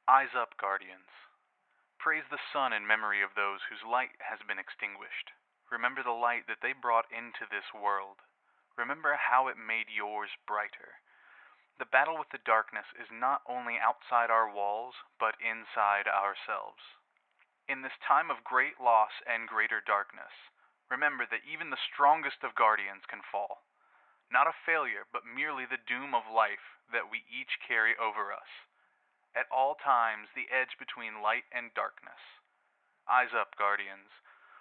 Eyes up, guardians. Praise the sun in memory of those whose light has been extinguished. Remember the light that they brought into this world. Remember how it made yours brighter. The battle with the darkness is not only outside our walls, but inside ourselves. In this time of great loss and greater darkness, remember that even the strongest of guardians can fall. Not a failure, but merely the doom of life that we each carry over us. At all times, the edge between light and darkness. Eyes up, guardians,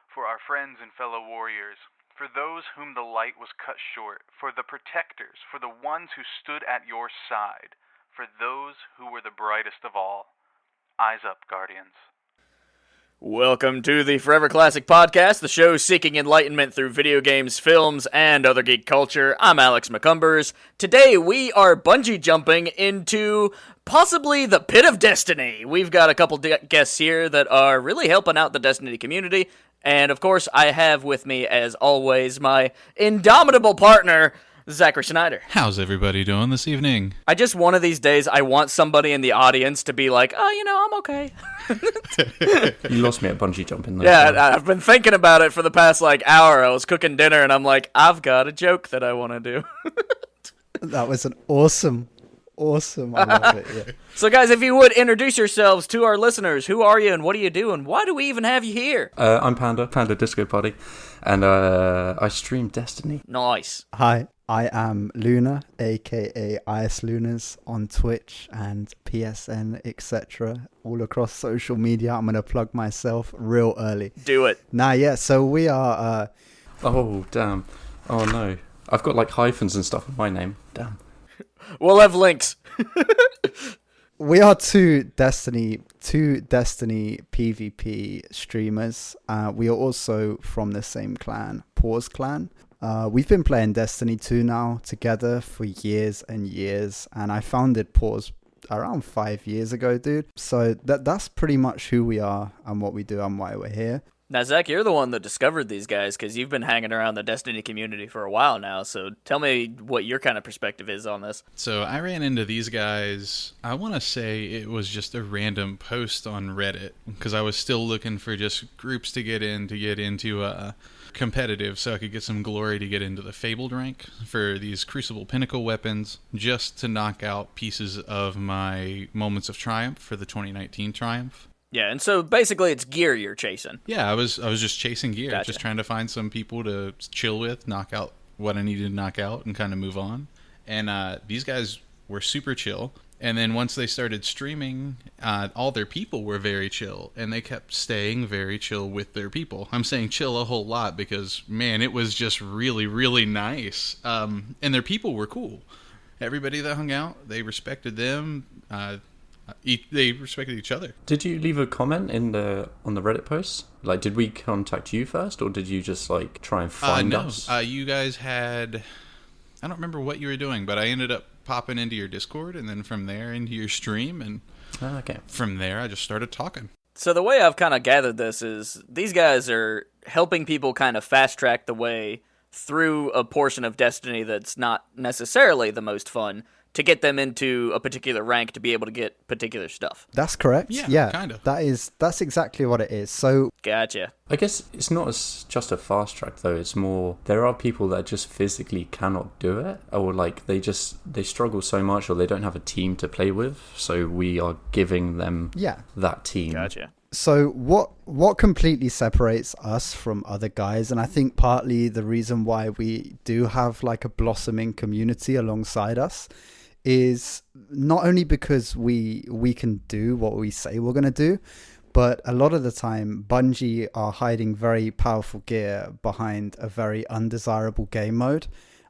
for our friends and fellow warriors, for those whom the light was cut short, for the protectors, for the ones who stood at your side, for those who were the brightest of all. Eyes up, guardians. Welcome to the Forever Classic Podcast, the show seeking enlightenment through video games, films, and other geek culture. I'm Alex McCumbers. Today we are bungee jumping into possibly the pit of Destiny. We've got a couple guests here that are really helping out the Destiny community. And of course, I have with me, as always, my indomitable partner, Zachary Snyder. How's everybody doing this evening? One of these days, I want somebody in the audience to be like, I'm okay. You lost me at bungee jumping though. Yeah, I've been thinking about it for the past, hour. I was cooking dinner, and I'm like, I've got a joke that I want to do. That was an awesome, I love it, yeah. So, guys, if you would introduce yourselves to our listeners, who are you, and what do you do, and why do we even have you here? I'm PandaDiscoParty, and I stream Destiny. Nice. Hi, I am Luna, aka Eyslunas on Twitch and PSN, etc. All across social media. I'm going to plug myself real early. Do it. So we are... Oh, damn. Oh, no. I've got, hyphens and stuff in my name. Damn. We'll have links. We are two Destiny PvP streamers. We are also from the same clan, Pause Clan. We've been playing Destiny 2 now together for years and years, and I founded Pause around 5 years ago, dude. So that's pretty much who we are and what we do and why we're here. Now, Zach, you're the one that discovered these guys because you've been hanging around the Destiny community for a while now, so tell me what your kind of perspective is on this. So I ran into these guys, I want to say it was just a random post on Reddit, because I was still looking for just groups to get into competitive, so I could get some glory to get into the Fabled rank for these Crucible Pinnacle weapons, just to knock out pieces of my Moments of Triumph for the 2019 Triumph. Yeah, and so basically it's gear you're chasing. Yeah, I was just chasing gear, Gotcha. Just trying to find some people to chill with, knock out what I needed to knock out, and kind of move on. And these guys were super chill. And then once they started streaming, all their people were very chill, and they kept staying very chill with their people. I'm saying chill a whole lot because, man, it was just really, really nice. And their people were cool. Everybody that hung out, they respected them. They respected each other. Did you leave a comment on the Reddit post? Did we contact you first, or did you just try and find us? You guys had... I don't remember what you were doing, but I ended up popping into your Discord, and then from there into your stream, and from there I just started talking. So the way I've kind of gathered this is these guys are helping people kind of fast-track the way through a portion of Destiny that's not necessarily the most fun, to get them into a particular rank to be able to get particular stuff. That's correct. Yeah, kind of. That's exactly what it is. So Gotcha. I guess it's not just a fast track though. It's more, there are people that just physically cannot do it, or they struggle so much, or they don't have a team to play with. So we are giving them that team. Gotcha. So what completely separates us from other guys, and I think partly the reason why we do have a blossoming community alongside us, is not only because we can do what we say we're going to do, but a lot of the time Bungie are hiding very powerful gear behind a very undesirable game mode.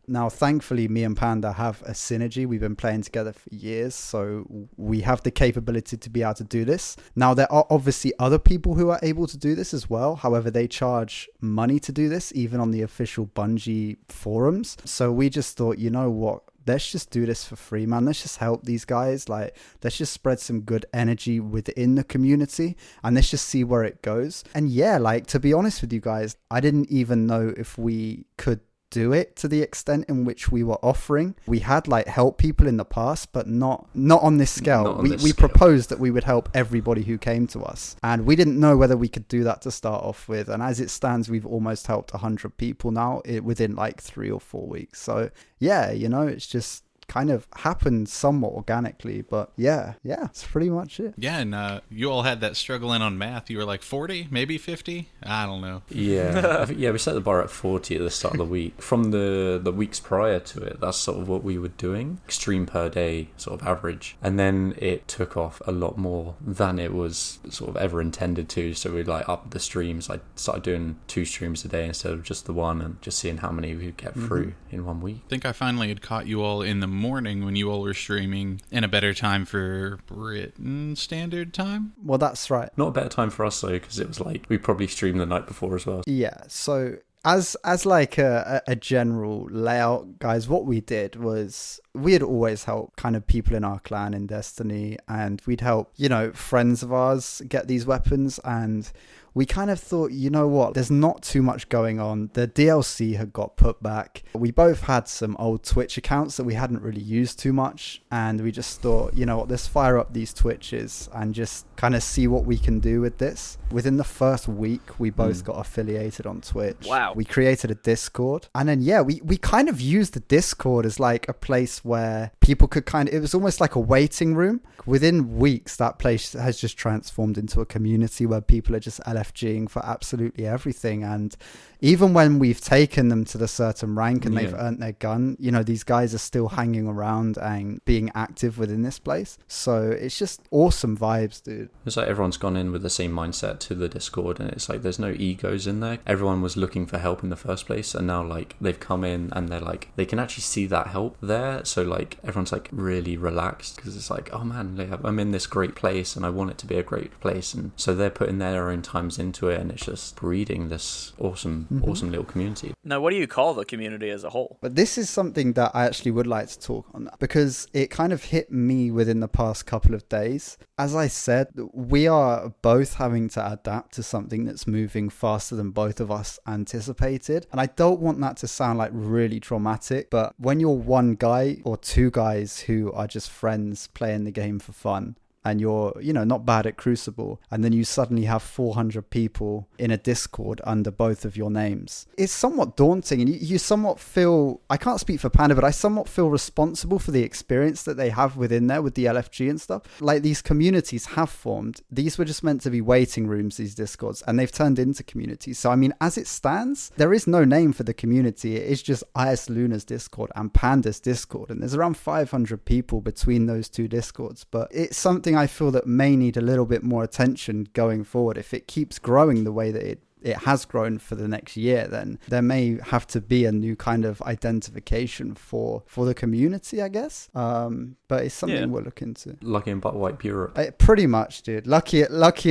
Now, thankfully, me and Panda have a synergy. We've been playing together for years, so we have the capability to be able to do this. Now, there are obviously other people who are able to do this as well. However, they charge money to do this, even on the official Bungie forums. So we just thought, you know what? Let's just do this for free, man. Let's just help these guys. Let's just spread some good energy within the community, and let's just see where it goes. And yeah, to be honest with you guys, I didn't even know if we could do it to the extent in which we were offering. We had like helped people in the past, but not on this scale. We proposed that we would help everybody who came to us, and we didn't know whether we could do that to start off with. And as it stands, we've almost helped 100 people now within like 3 or 4 weeks. So yeah, it's just kind of happened somewhat organically, but yeah, that's pretty much it. Yeah, and you all had that struggle in on math. You were like 40, maybe 50? I don't know. Yeah, I think, we set the bar at 40 at the start of the week. From the weeks prior to it, that's sort of what we were doing. Stream per day, sort of average. And then it took off a lot more than it was sort of ever intended to. So we like upped the streams. I started doing 2 streams a day instead of just the one, and just seeing how many we could get through in 1 week. I think I finally had caught you all in the morning when you all were streaming, in a better time for Britain Standard Time. Well, that's right. Not a better time for us though, because it was like we probably streamed the night before as well. Yeah, so as like a general layout, guys, what we did was we had always helped kind of people in our clan in Destiny, and we'd help friends of ours get these weapons, and we kind of thought, you know what, there's not too much going on. The DLC had got put back. We both had some old Twitch accounts that we hadn't really used too much, and we just thought, you know what, let's fire up these Twitches and just kind of see what we can do with this. Within the first week, we both got affiliated on Twitch. Wow. We created a Discord, and then we kind of used the Discord as like a place where people could it was almost like a waiting room. Within weeks, that place has just transformed into a community where people are just LFGing for absolutely everything. And even when we've taken them to the certain rank and they've earned their gun, these guys are still hanging around and being active within this place. So it's just awesome vibes, dude. It's like everyone's gone in with the same mindset to the Discord, and it's like there's no egos in there. Everyone was looking for help in the first place, and now like they've come in and they're like, they can actually see that help there. So like everyone's like really relaxed, because it's like, oh man, I'm in this great place and I want it to be a great place. And so they're putting their own times into it, and it's just breeding this awesome little community. Now, what do you call the community as a whole? But this is something that I actually would like to talk on, because it kind of hit me within the past couple of days. As I said, we are both having to adapt to something that's moving faster than both of us anticipated. And I don't want that to sound like really dramatic, but when you're one guy or 2 guys who are just friends playing the game for fun, and you're, not bad at Crucible, and then you suddenly have 400 people in a Discord under both of your names. It's somewhat daunting, and you somewhat feel, I can't speak for Panda, but I somewhat feel responsible for the experience that they have within there with the LFG and stuff. Like, these communities have formed. These were just meant to be waiting rooms, these Discords, and they've turned into communities. So, I mean, as it stands, there is no name for the community. It is just Eyslunas Discord and Panda's Discord, and there's around 500 people between those 2 Discords, but it's something I feel that may need a little bit more attention going forward. If it keeps growing the way that it has grown for the next year, then there may have to be a new kind of identification for the community, I guess. But it's something we'll look into. Lucky and butt wipe Europe. Pretty much, dude. Lucky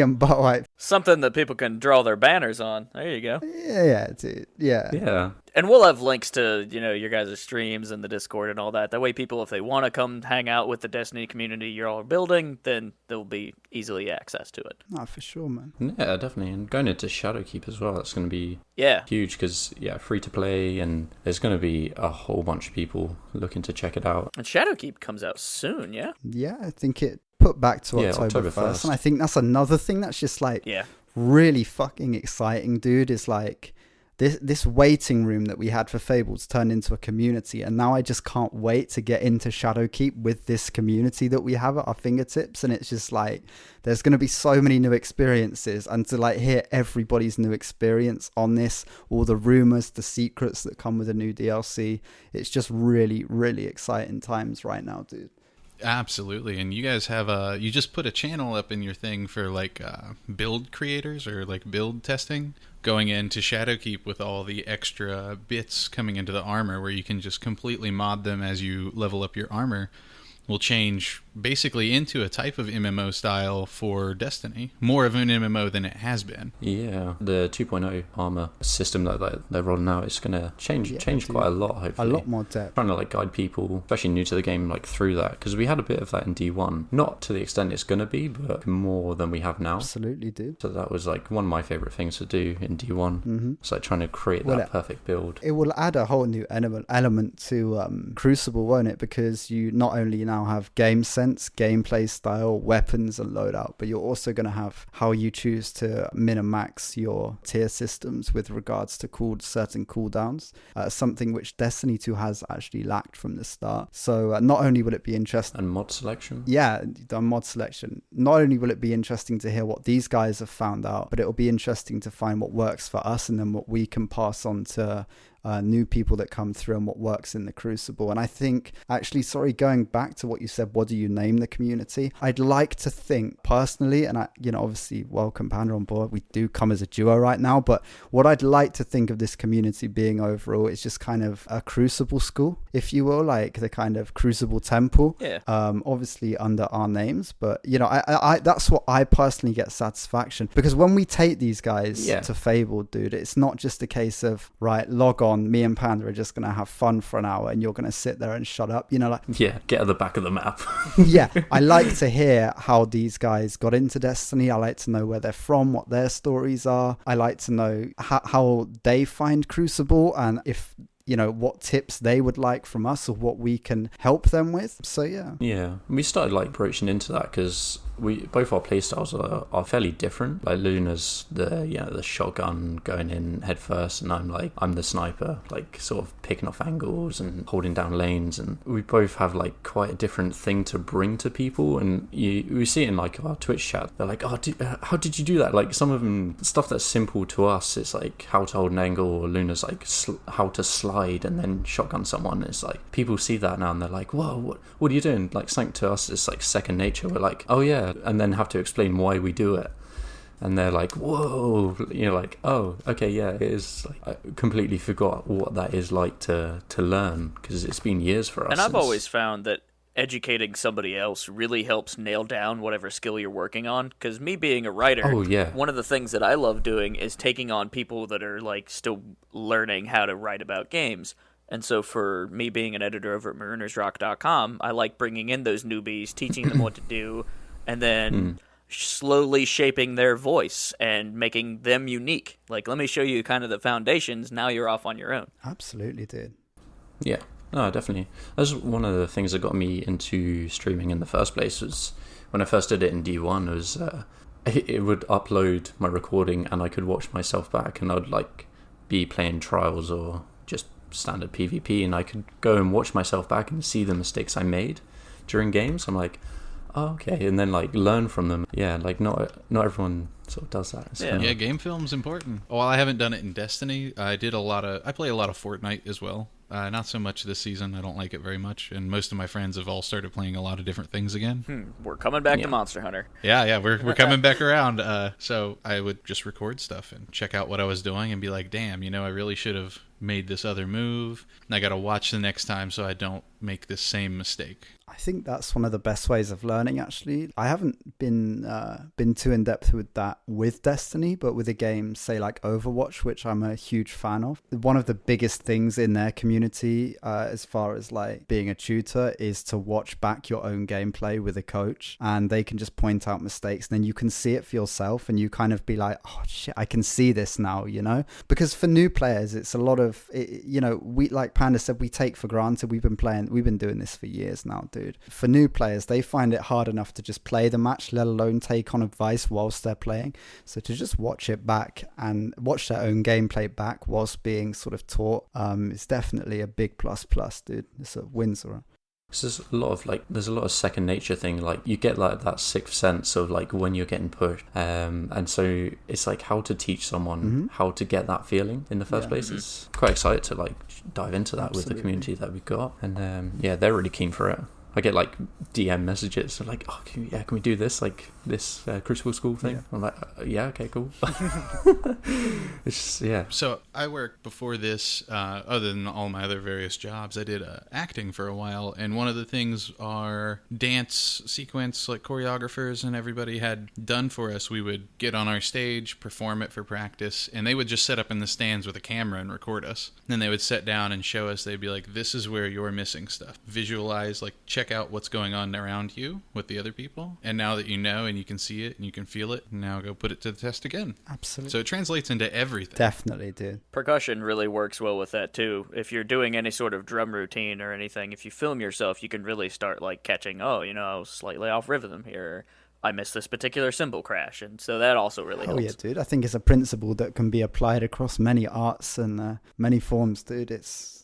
and butt wipe. Something that people can draw their banners on. There you go. Yeah, dude. Yeah. And we'll have links to, your guys' streams and the Discord and all that. That way people, if they want to come hang out with the Destiny community you're all building, then there'll be easily access to it. Oh, for sure, man. Yeah, definitely. And going into Shadowkeep as well, that's going to be huge, because, free to play, and there's going to be a whole bunch of people looking to check it out. And Shadowkeep comes out soon, yeah? Yeah, I think it put back to October 1st. And I think that's another thing that's just like really fucking exciting, dude. Is like this waiting room that we had for Fables turned into a community, and now I just can't wait to get into Shadowkeep with this community that we have at our fingertips. And it's just like there's going to be so many new experiences, and to like hear everybody's new experience on this, all the rumors, the secrets that come with a new DLC, it's just really, really exciting times right now, dude. Absolutely. And you guys have you just put a channel up in your thing for like build creators or like build testing, going into Shadowkeep with all the extra bits coming into the armor, where you can just completely mod them as you level up your armor. Will change basically into a type of MMO style for Destiny, more of an MMO than it has been. Yeah, the 2.0 armor system that they're rolling out is going to change quite a lot, hopefully. A lot more depth. Trying to like guide people, especially new to the game, like through that, because we had a bit of that in D1. Not to the extent it's going to be, but more than we have now. Absolutely, dude. So that was like one of my favorite things to do in D1. It's like trying to create that perfect build. It will add a whole new element to Crucible, won't it? Because you not only now have game sense, gameplay style, weapons and loadout, but you're also going to have how you choose to min and max your tier systems with regards to certain cooldowns, something which Destiny 2 has actually lacked from the start. So not only will it be interesting... And mod selection? Yeah, the mod selection. Not only will it be interesting to hear what these guys have found out, but it'll be interesting to find what works for us and then what we can pass on to new people that come through and what works in the Crucible. And I think, actually, going back to what you said, what do you name the community? I'd like to think personally, and I, obviously welcome Panda on board. We do come as a duo right now, but what I'd like to think of this community being overall is just kind of a Crucible school, if you will, like the kind of Crucible temple. Yeah. Obviously under our names, but I that's what I personally get satisfaction, because when we take these guys to Fable, dude, it's not just a case of log on, me and Panda are just gonna have fun for an hour and you're gonna sit there and shut up, get at the back of the map. Yeah, I like to hear how these guys got into Destiny. I like to know where they're from, what their stories are. I like to know how they find Crucible, and if what tips they would like from us or what we can help them with. So yeah, we started like broaching into that because both our playstyles are fairly different. Like Luna's the shotgun going in head first, and I'm the sniper, like sort of picking off angles and holding down lanes, and we both have like quite a different thing to bring to people. And we see it in like our Twitch chat. They're like, how did you do that? Like some of them, stuff that's simple to us, it's like how to hold an angle, or Luna's like how to slide and then shotgun someone. It's like people see that now and they're like, whoa, what are you doing? Like something to us is like second nature. We're like, oh yeah, and then have to explain why we do it, and they're like, whoa, like, oh okay, yeah, it is. Like, I completely forgot what that is like to learn, because it's been years for us. And I've always found that educating somebody else really helps nail down whatever skill you're working on, because me being a writer, one of the things that I love doing is taking on people that are like still learning how to write about games. And so for me being an editor over at marinersrock.com, I like bringing in those newbies, teaching them what to do, and then slowly shaping their voice and making them unique. Like, let me show you kind of the foundations, now you're off on your own. Absolutely, dude. Yeah. No, definitely. That's one of the things that got me into streaming in the first place. Was when I first did it in D1, was it would upload my recording and I could watch myself back, and I'd like be playing trials or just standard PvP, and I could go and watch myself back and see the mistakes I made during games. I'm like, oh, okay, and then like learn from them. Yeah, like not everyone sort of does that. So. Yeah, game film's important. While I haven't done it in Destiny, I play a lot of Fortnite as well. Not so much this season. I don't like it very much, and most of my friends have all started playing a lot of different things again. We're coming back to Monster Hunter. Yeah, we're coming back around. So I would just record stuff and check out what I was doing and be like, damn, I really should have made this other move, and I gotta watch the next time so I don't make this same mistake. I think that's one of the best ways of learning, actually. I haven't been too in depth with that with Destiny, but with a game, say like Overwatch, which I'm a huge fan of. One of the biggest things in their community, as far as like being a tutor, is to watch back your own gameplay with a coach, and they can just point out mistakes, and then you can see it for yourself, and you kind of be like, oh shit, I can see this now, Because for new players, it's a lot of, we, like Panda said, we take for granted. We've been doing this for years now, dude. For new players, they find it hard enough to just play the match, let alone take on advice whilst they're playing. So to just watch it back and watch their own gameplay back whilst being sort of taught, is definitely a big plus, dude. It's a win, Zora. There's a lot of second nature thing. Like you get like that sixth sense of like when you're getting pushed, and so it's like how to teach someone how to get that feeling in the first place. It's quite excited to like dive into that with the community that we've got, and they're really keen for it. I get like DM messages of like, oh, can we do this, like this Crucible School thing? Yeah. I'm like, yeah, okay, cool. It's just, yeah. So I worked before this, other than all my other various jobs, I did acting for a while, and one of the things our dance sequence, like choreographers and everybody had done for us, we would get on our stage, perform it for practice, and they would just set up in the stands with a camera and record us. Then they would sit down and show us, they'd be like, this is where you're missing stuff. Visualize, like check out what's going on around you with the other people, and now that you know and you can see it and you can feel it, now go put it to the test again. Absolutely. So it translates into everything. Definitely, dude. Percussion really works well with that too. If you're doing any sort of drum routine or anything, if you film yourself, you can really start like catching, oh, you know, I was slightly off rhythm here. I missed this particular cymbal crash, and so that also really helps. Oh yeah, dude. I think it's a principle that can be applied across many arts and many forms, dude.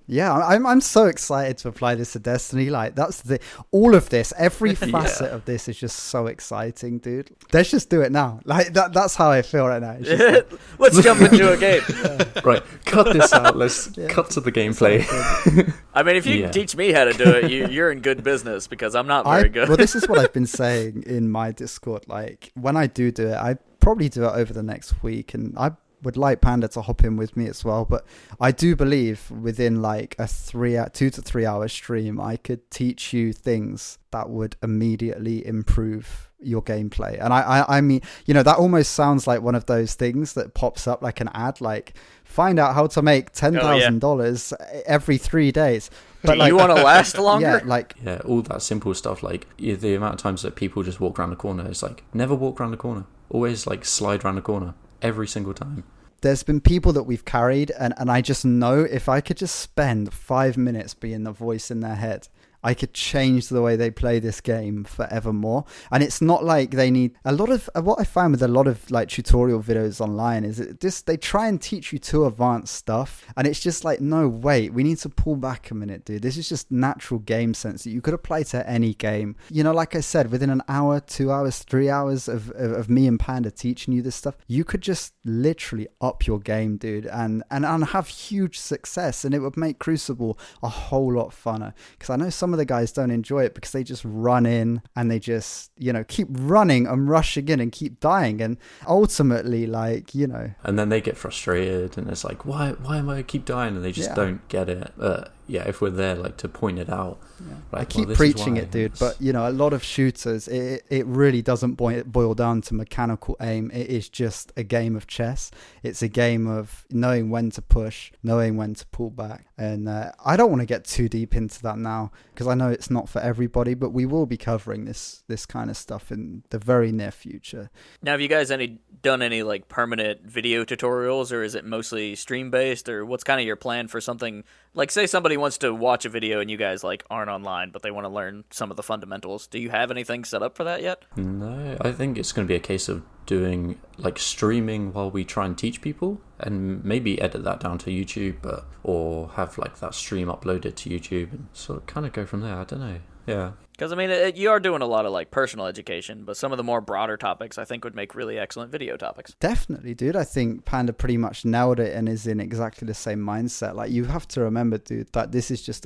I'm so excited to apply this to Destiny. Like that's all of this, every facet of this is just so exciting, dude. Let's just do it now. Like that's how I feel right now. It's just like, Let's jump into a game. Right, cut this out. Let's cut to the gameplay. I mean, if you can teach me how to do it, you're in good business because I'm not very good. Well, this is what I've been saying in my Discord. Like when I do it, I probably do it over the next week, and I would like Panda to hop in with me as well, but I do believe within like a 2 to 3 hour stream I could teach you things that would immediately improve your gameplay. And I mean, you know, that almost sounds like one of those things that pops up like an ad, like find out how to make $10,000 every 3 days. But like, you want to last longer? Yeah, all that simple stuff, like the amount of times that people just walk around the corner, it's like never walk around the corner, always like slide around the corner every single time. There's been people that we've carried, and I just know if I could just spend 5 minutes being the voice in their head, I could change the way they play this game forevermore. And it's not like they need a lot of what I find with a lot of like tutorial videos online is it just they try and teach you too advanced stuff, and it's just like, no, wait, we need to pull back a minute, dude. This is just natural game sense that you could apply to any game. You know, like I said, within an hour, 2 hours, 3 hours of me and Panda teaching you this stuff, you could just literally up your game, dude, and have huge success, and it would make Crucible a whole lot funner. Because I know some of the guys don't enjoy it because they just run in and they just, you know, keep running and rushing in and keep dying, and ultimately, like, you know, and then they get frustrated and it's like, why am I keep dying, and they just don't get it. Yeah, if we're there like to point it out. Like, I keep preaching it, dude, but you know, a lot of shooters, it really doesn't boil down to mechanical aim. It is just a game of chess. It's a game of knowing when to push, knowing when to pull back. And I don't want to get too deep into that now because I know it's not for everybody, but we will be covering this kind of stuff in the very near future. Now, have you guys done any like permanent video tutorials, or is it mostly stream based, or what's kind of your plan for something like, say somebody wants to watch a video and you guys like aren't online, but they want to learn some of the fundamentals? Do you have anything set up for that yet? No, I think it's going to be a case of doing like streaming while we try and teach people, and maybe edit that down to YouTube, or have like that stream uploaded to YouTube and sort of kind of go from there. I don't know. Yeah. Because, I mean, you are doing a lot of, like, personal education, but some of the more broader topics I think would make really excellent video topics. Definitely, dude. I think Panda pretty much nailed it and is in exactly the same mindset. Like, you have to remember, dude, that this is just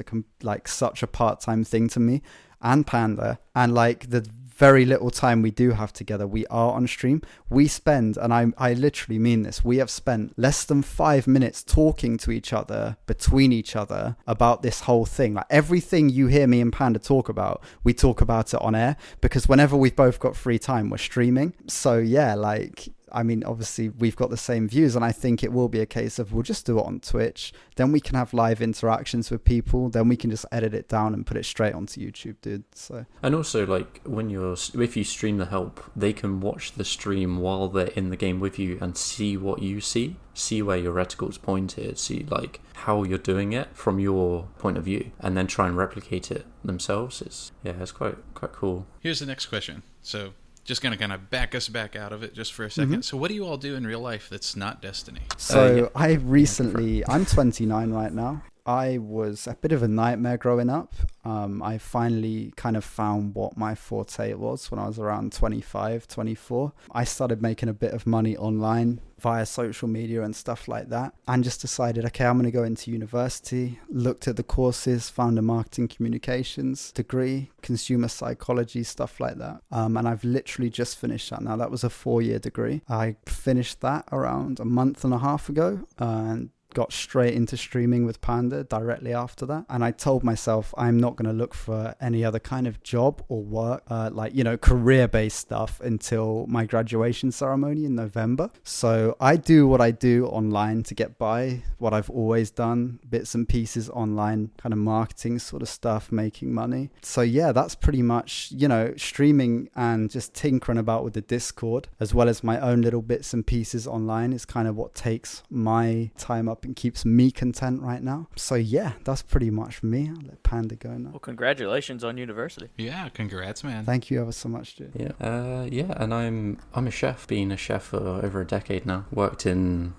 such a part-time thing to me and Panda. And, like, the very little time we do have together, we are on stream. We spend, and I literally mean this, we have spent less than 5 minutes talking to each other, between each other, about this whole thing. Like everything you hear me and Panda talk about, we talk about it on air, because whenever we've both got free time, we're streaming. So yeah, like, I mean, obviously we've got the same views, and I think it will be a case of we'll just do it on Twitch, then we can have live interactions with people, then we can just edit it down and put it straight onto YouTube, dude. So, and also, like, if you stream the help, they can watch the stream while they're in the game with you and see what you see where your reticle's pointed, see like how you're doing it from your point of view, and then try and replicate it themselves. It's quite cool. Here's the next question. So just going to kind of back us back out of it just for a second. Mm-hmm. So what do you all do in real life that's not Destiny? So I'm 29 right now. I was a bit of a nightmare growing up. I finally kind of found what my forte was when I was around 25, 24. I started making a bit of money online via social media and stuff like that, and just decided, okay, I'm going to go into university, looked at the courses, found a marketing communications degree, consumer psychology, stuff like that. And I've literally just finished that now. That was a 4-year degree. I finished that around a month and a half ago, and got straight into streaming with Panda directly after that. And I told myself I'm not going to look for any other kind of job or work, career-based stuff until my graduation ceremony in November. So I do what I do online to get by, what I've always done, bits and pieces online, kind of marketing sort of stuff, making money. So yeah, that's pretty much, streaming and just tinkering about with the Discord, as well as my own little bits and pieces online, is kind of what takes my time up and keeps me content right now. So yeah, that's pretty much me. I'll let Panda go now. Well, congratulations on university. Yeah, congrats, man. Thank you ever so much, dude. Yeah, and I'm a chef. Been a chef for over a decade now. Worked in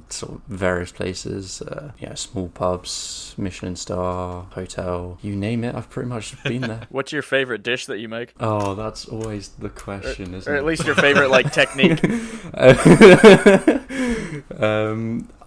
sort of various places, small pubs, Michelin star, hotel, you name it, I've pretty much been there. What's your favorite dish that you make? Oh, that's always the question, isn't it? Or at least your favorite, technique.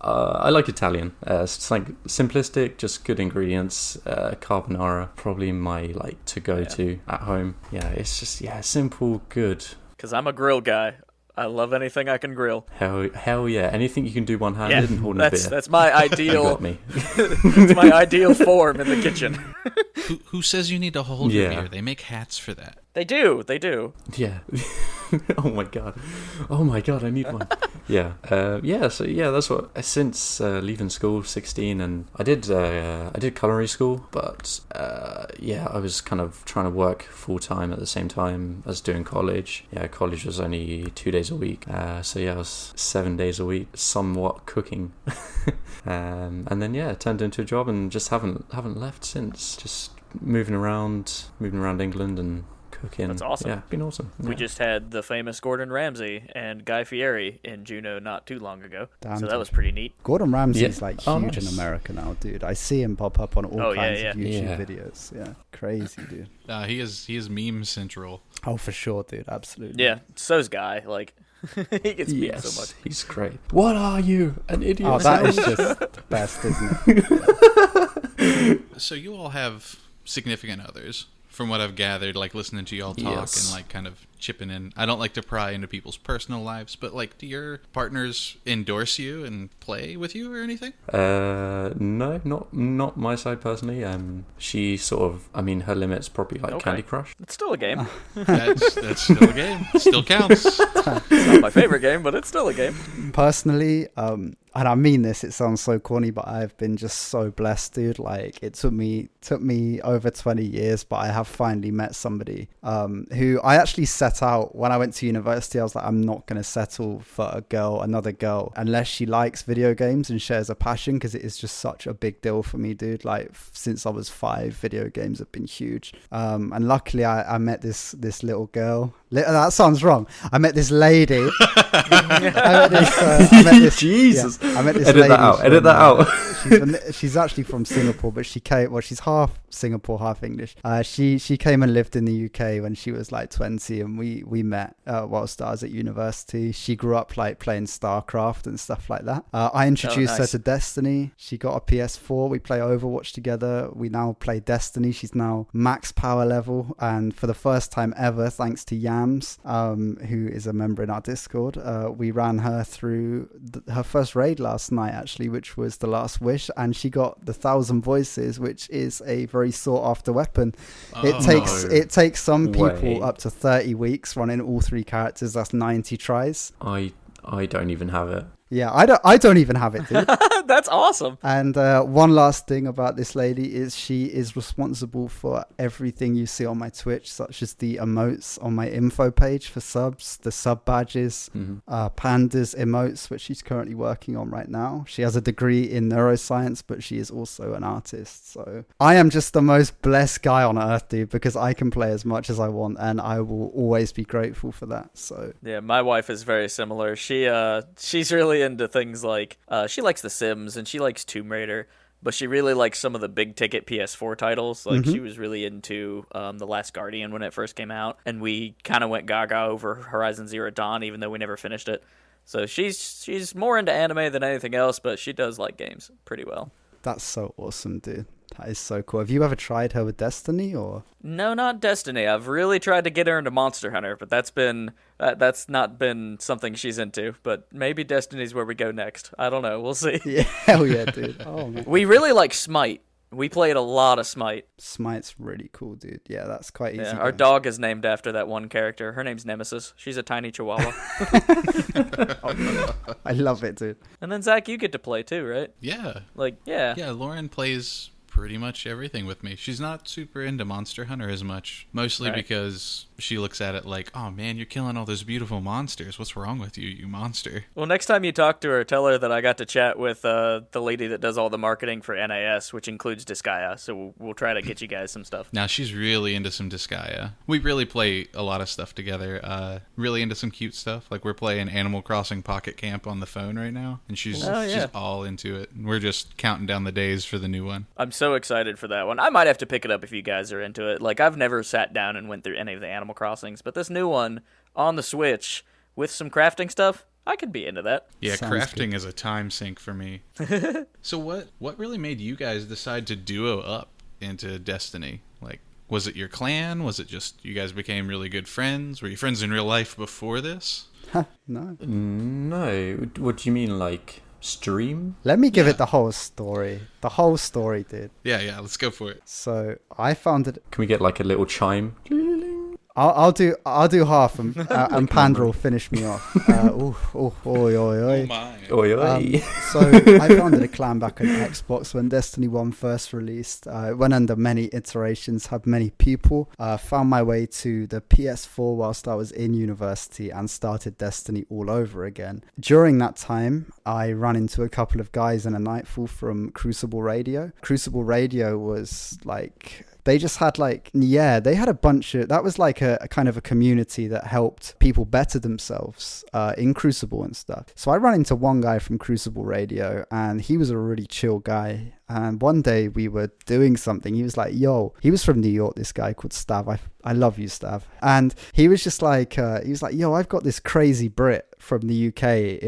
I like Italian. It's simplistic, just good ingredients. Carbonara, probably my to-go-to at home. Yeah, it's just, simple, good. Because I'm a grill guy. I love anything I can grill. Hell yeah! Anything you can do one-handed and hold a beer. That's my ideal. You got me. It's my ideal form in the kitchen. Who says you need to hold your beer? They make hats for that. They do. Yeah. Oh my god, I need one. That's what, since leaving school, 16, and I did culinary school, but I was kind of trying to work full-time at the same time as doing college. College was only 2 days a week, I was 7 days a week somewhat cooking. And then it turned into a job, and just haven't left since. Just moving around England and cooking. That's awesome. Yeah, it's been awesome. We just had the famous Gordon Ramsay and Guy Fieri in Juneau not too long ago. Damn, so that was pretty neat. Gordon Ramsay's huge nice. in America now, dude. I see him pop up on all kinds of YouTube videos. Yeah, crazy, dude. He is meme central. Oh, for sure, dude. Absolutely. Yeah, so's Guy. He gets memed so much. He's great. What are you, an idiot? Oh, that is just the best, isn't it? So you all have significant others, from what I've gathered, listening to y'all talk and kind of chipping in. I don't like to pry into people's personal lives, but do your partners endorse you and play with you or anything? No, not my side personally. She sort of, her limit's probably Candy Crush. It's still a game. That's still a game. It still counts. It's not my favorite game, but it's still a game. Personally, and I mean this, it sounds so corny, but I've been just so blessed, dude. It took me over 20 years, but I have finally met somebody who I actually set out when I went to university. I was like, I'm not going to settle for another girl, unless she likes video games and shares a passion, because it is just such a big deal for me, dude. Since I was 5, video games have been huge. And luckily I met this little girl. That sounds wrong. I met this lady. Jesus. Yeah, I met this Edit that out. She's actually from Singapore, but she came. Well, she's half Singapore, half English. She came and lived in the UK when she was 20, and we met whilst I was at university. She grew up playing StarCraft and stuff like that. I introduced her to Destiny. She got a PS4. We play Overwatch together. We now play Destiny. She's now max power level, and for the first time ever, thanks to Yams, who is a member in our Discord, we ran her through her first raid last night, actually, which was The Last Wish, and she got the 1,000 voices, which is a very sought after weapon. It takes some people up to 30 weeks running all 3 characters. That's 90 tries. I don't even have it. Yeah, I don't even have it, dude. That's awesome. And one last thing about this lady is she is responsible for everything you see on my Twitch, such as the emotes on my info page for subs, the sub badges, Panda's emotes, which she's currently working on right now. She has a degree in neuroscience, but she is also an artist. So I am just the most blessed guy on earth, dude, because I can play as much as I want, and I will always be grateful for that. So yeah, my wife is very similar. She's really really into things like, she likes The Sims and she likes Tomb Raider, but she really likes some of the big ticket PS4 titles. Like, she was really into The Last Guardian when it first came out, and we kind of went gaga over Horizon Zero Dawn, even though we never finished it. So she's more into anime than anything else, but she does like games pretty well. That's so awesome, dude. That is so cool. Have you ever tried her with Destiny, or? No, not Destiny. I've really tried to get her into Monster Hunter, but that's not been something she's into. But maybe Destiny's where we go next. I don't know. We'll see. Yeah, hell yeah, dude. Oh man. We really like Smite. We played a lot of Smite. Smite's really cool, dude. Yeah, that's quite easy. Yeah, our dog is named after that one character. Her name's Nemesis. She's a tiny chihuahua. I love it, dude. And then, Zach, you get to play too, right? Yeah. Yeah, Lauren plays pretty much everything with me. She's not super into Monster Hunter as much, mostly because she looks at it like, oh man, you're killing all those beautiful monsters. What's wrong with you, you monster? Well, next time you talk to her, tell her that I got to chat with the lady that does all the marketing for NAS, which includes Disgaea, so we'll try to get you guys some stuff. Now, she's really into some Disgaea. We really play a lot of stuff together. Really into some cute stuff. Like, we're playing Animal Crossing Pocket Camp on the phone right now, and she's all into it. We're just counting down the days for the new one. I'm so excited for that one. I might have to pick it up if you guys are into it. Like, I've never sat down and went through any of the Animal Crossings, but this new one on the Switch with some crafting stuff, I could be into that. Yeah, Sounds crafting good. is a time sink for me. So what really made you guys decide to duo up into Destiny? Like, was it your clan? Was it just you guys became really good friends? Were you friends in real life before this? No. No. What do you mean, like stream? Let me give it the whole story. The whole story, dude. Yeah, let's go for it. So I found it. Can we get like a little chime? I'll do half, and Panda will finish me off. Oi. Oh my. Oi, oi. So I founded a clan back on Xbox when Destiny 1 first released. Went under many iterations, had many people. Found my way to the PS4 whilst I was in university and started Destiny all over again. During that time, I ran into a couple of guys in a Nightfall from Crucible Radio. Crucible Radio was like... They just had they had a bunch of, that was like a kind of a community that helped people better themselves in Crucible and stuff. So I ran into one guy from Crucible Radio and he was a really chill guy. And one day we were doing something. He was like, yo, he was from New York, this guy called Stav. I love you, Stav. And he was just like, yo, I've got this crazy Brit from the UK.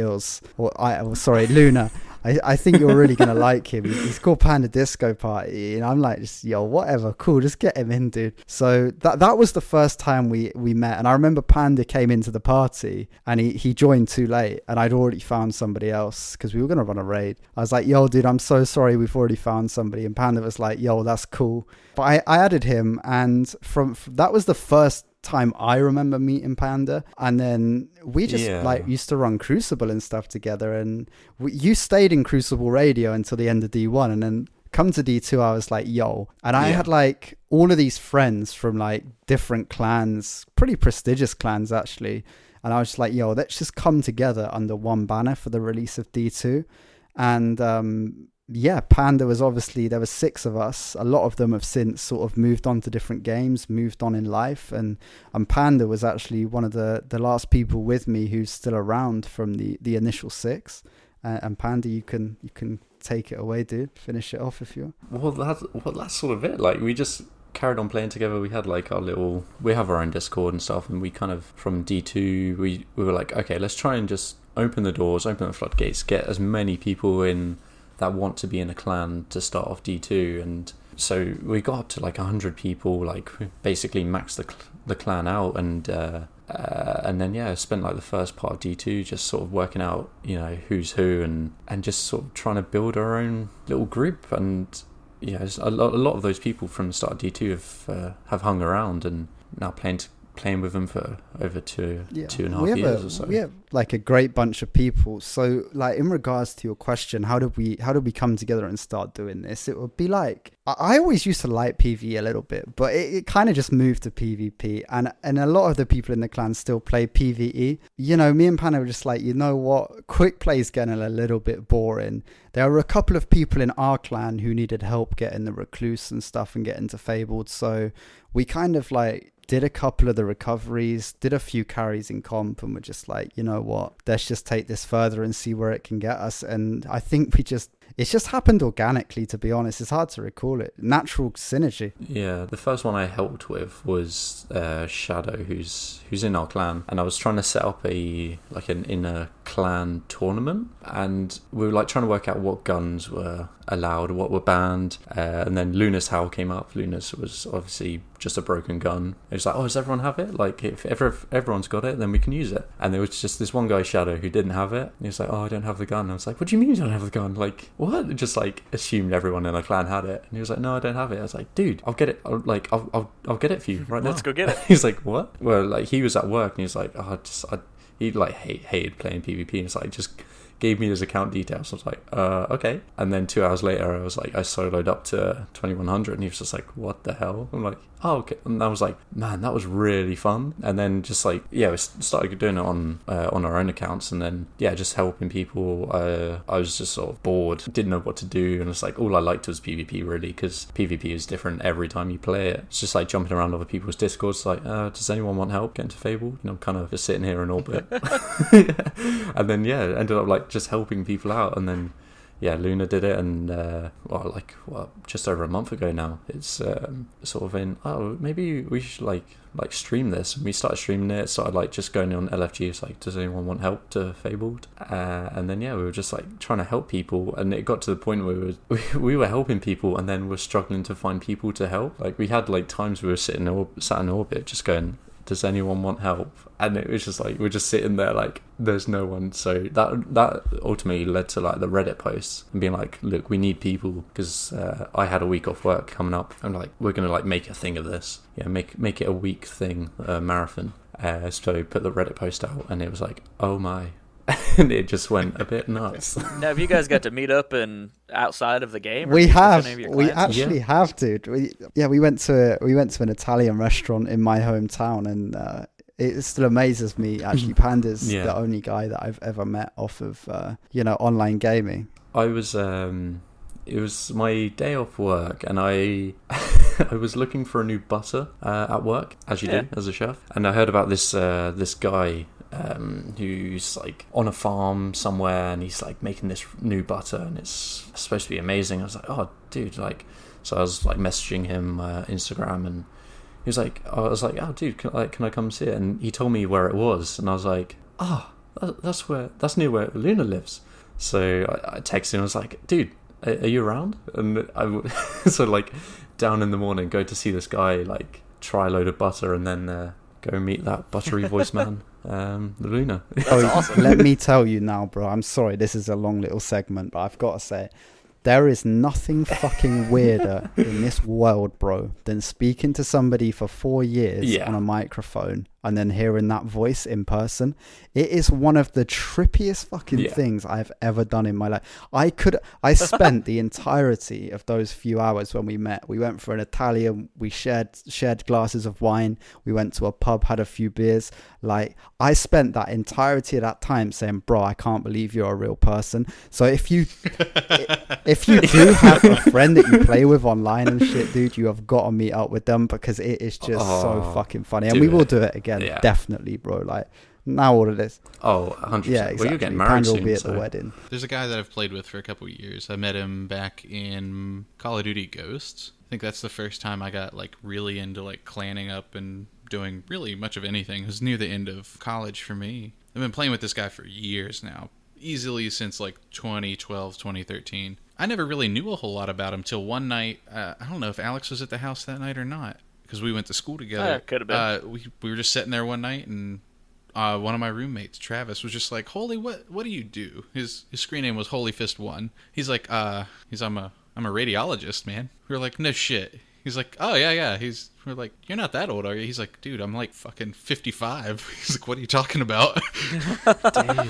Luna. I think you're really going to like him. He's called PandaDiscoParty. And I'm like, yo, whatever, cool, just get him in, dude. So that was the first time we met. And I remember Panda came into the party and he joined too late. And I'd already found somebody else because we were going to run a raid. I was like, yo, dude, I'm so sorry, we've already found somebody. And Panda was like, yo, that's cool. But I added him. And from that was the first time I remember meeting Panda, and then we just used to run Crucible and stuff together, and you stayed in Crucible Radio until the end of D1, and then come to D2 I was like, yo, and I had like all of these friends from like different clans, pretty prestigious clans actually, and I was just like, yo, let's just come together under one banner for the release of D2. And Panda was obviously, there were 6 of us. A lot of them have since sort of moved on to different games, moved on in life. And Panda was actually one of the last people with me who's still around from the initial 6. And Panda, you can take it away, dude. Finish it off if you want. Well, that's sort of it. Like, we just carried on playing together. We had like we have our own Discord and stuff. And we kind of, from D2, we were like, okay, let's try and just open the doors, open the floodgates, get as many people in that want to be in a clan to start off D2. And so we got up to like 100 people, like basically maxed the clan out, and then spent like the first part of D2 just sort of working out, you know, who's who, and just sort of trying to build our own little group. And a lot of those people from the start of D2 have hung around and now playing with them for over 2.5 years or so. We have like a great bunch of people. So like in regards to your question, how did we come together and start doing this? It would be like, I always used to like PvE a little bit, but it kind of just moved to PvP, and a lot of the people in the clan still play PvE. You know, me and Panda were just like, you know what, quick play's getting a little bit boring. There were a couple of people in our clan who needed help getting the Recluse and stuff and getting to Fabled, so we kind of like did a couple of the recoveries, did a few carries in comp, and we're just like, you know what, let's just take this further and see where it can get us. And I think it's just happened organically, to be honest. It's hard to recall it. Natural synergy. Yeah, the first one I helped with was Shadow, who's in our clan, and I was trying to set up an inner clan tournament, and we were like trying to work out what guns were allowed, what were banned, and then Luna's Howl came up. Luna's was obviously just a broken gun. It was like, oh, does everyone have it? Like, if everyone's got it, then we can use it. And there was just this one guy, Shadow, who didn't have it. And he was like, oh, I don't have the gun. And I was like, what do you mean you don't have the gun? Like, what? Just like assumed everyone in the clan had it. And he was like, no, I don't have it. I was like, dude, I'll get it. I'll get it for you right now. Let's go get it. He's like, what? Well, like, he was at work and he was like, oh, he like hated playing PvP, and it's like just gave me his account details. I was like, okay. And then 2 hours later, I was like, I soloed up to 2100, and he was just like, what the hell? I'm like, oh, okay. And I was like, man, that was really fun. And then just like, yeah, we started doing it on our own accounts, and then yeah, just helping people. I was just sort of bored, didn't know what to do, and it's like all I liked was PvP really, because PvP is different every time you play it. It's just like jumping around other people's discords, like, does anyone want help getting to Fable? You know, kind of just sitting here in orbit. And then yeah, ended up like just helping people out, and then yeah, Luna did it, and just over a month ago now, it's sort of in, oh, maybe we should like stream this. And we started streaming it, started like just going on LFG. It's like, does anyone want help to Fabled? And then yeah, we were just like trying to help people, and it got to the point where we were helping people, and then we're struggling to find people to help. Like, we had like times we were sat in orbit just going, does anyone want help? And it was just like, we're just sitting there like, there's no one. So that ultimately led to like the Reddit posts and being like, look, we need people, because I had a week off work coming up. I'm like, we're gonna like make a thing of this. Yeah, make it a week thing, a marathon. So put the Reddit post out, and it was like, oh my. And it just went a bit nuts. Now, have you guys got to meet up and outside of the game? We have. We actually have, dude. We went to an Italian restaurant in my hometown, and it still amazes me. Actually, Panda's the only guy that I've ever met off of online gaming. I was it was my day off work, and I was looking for a new butter at work, as you do as a chef, and I heard about this guy who's like on a farm somewhere, and he's like making this new butter, and it's supposed to be amazing. I was like, oh dude, like, so I was like messaging him Instagram, and he was like, oh dude, can I come see it? And he told me where it was, and I was like, that's near where Luna lives. So I texted him, I was like, dude, are you around? And so like down in the morning, go to see this guy, like try a load of butter, and then go meet that buttery voice man. Luna. That's awesome. Let me tell you now, bro. I'm sorry, this is a long little segment, but I've got to say, there is nothing fucking weirder in this world, bro, than speaking to somebody for 4 years on a microphone and then hearing that voice in person. It is one of the trippiest fucking things I've ever done in my life. I spent the entirety of those few hours when we met. We went for an Italian, we shared glasses of wine, we went to a pub, had a few beers. Like, I spent that entirety of that time saying, bro, I can't believe you're a real person. So if you do have a friend that you play with online and shit, dude, you have got to meet up with them, because it is just so fucking funny. And we will do it again, definitely, bro. Like, now all of this. Oh, 100%. Yeah, exactly. Well, you're getting married soon. Will be at the wedding. There's a guy that I've played with for a couple of years. I met him back in Call of Duty Ghosts. I think that's the first time I got like really into like clanning up and doing really much of anything. It was near the end of college for me. I've been playing with this guy for years now, easily since like 2012, 2013. I never really knew a whole lot about him till one night. I don't know if Alex was at the house that night or not, because we went to school together. Could have been. We were just sitting there one night, and one of my roommates, Travis, was just like, "Holy, what do you do?" His screen name was Holy Fist 1. He's like, I'm a radiologist, man. We were like, no shit. He's like, oh yeah. We're like, you're not that old, are you? He's like, dude, I'm like fucking 55. He's like, what are you talking about? Damn.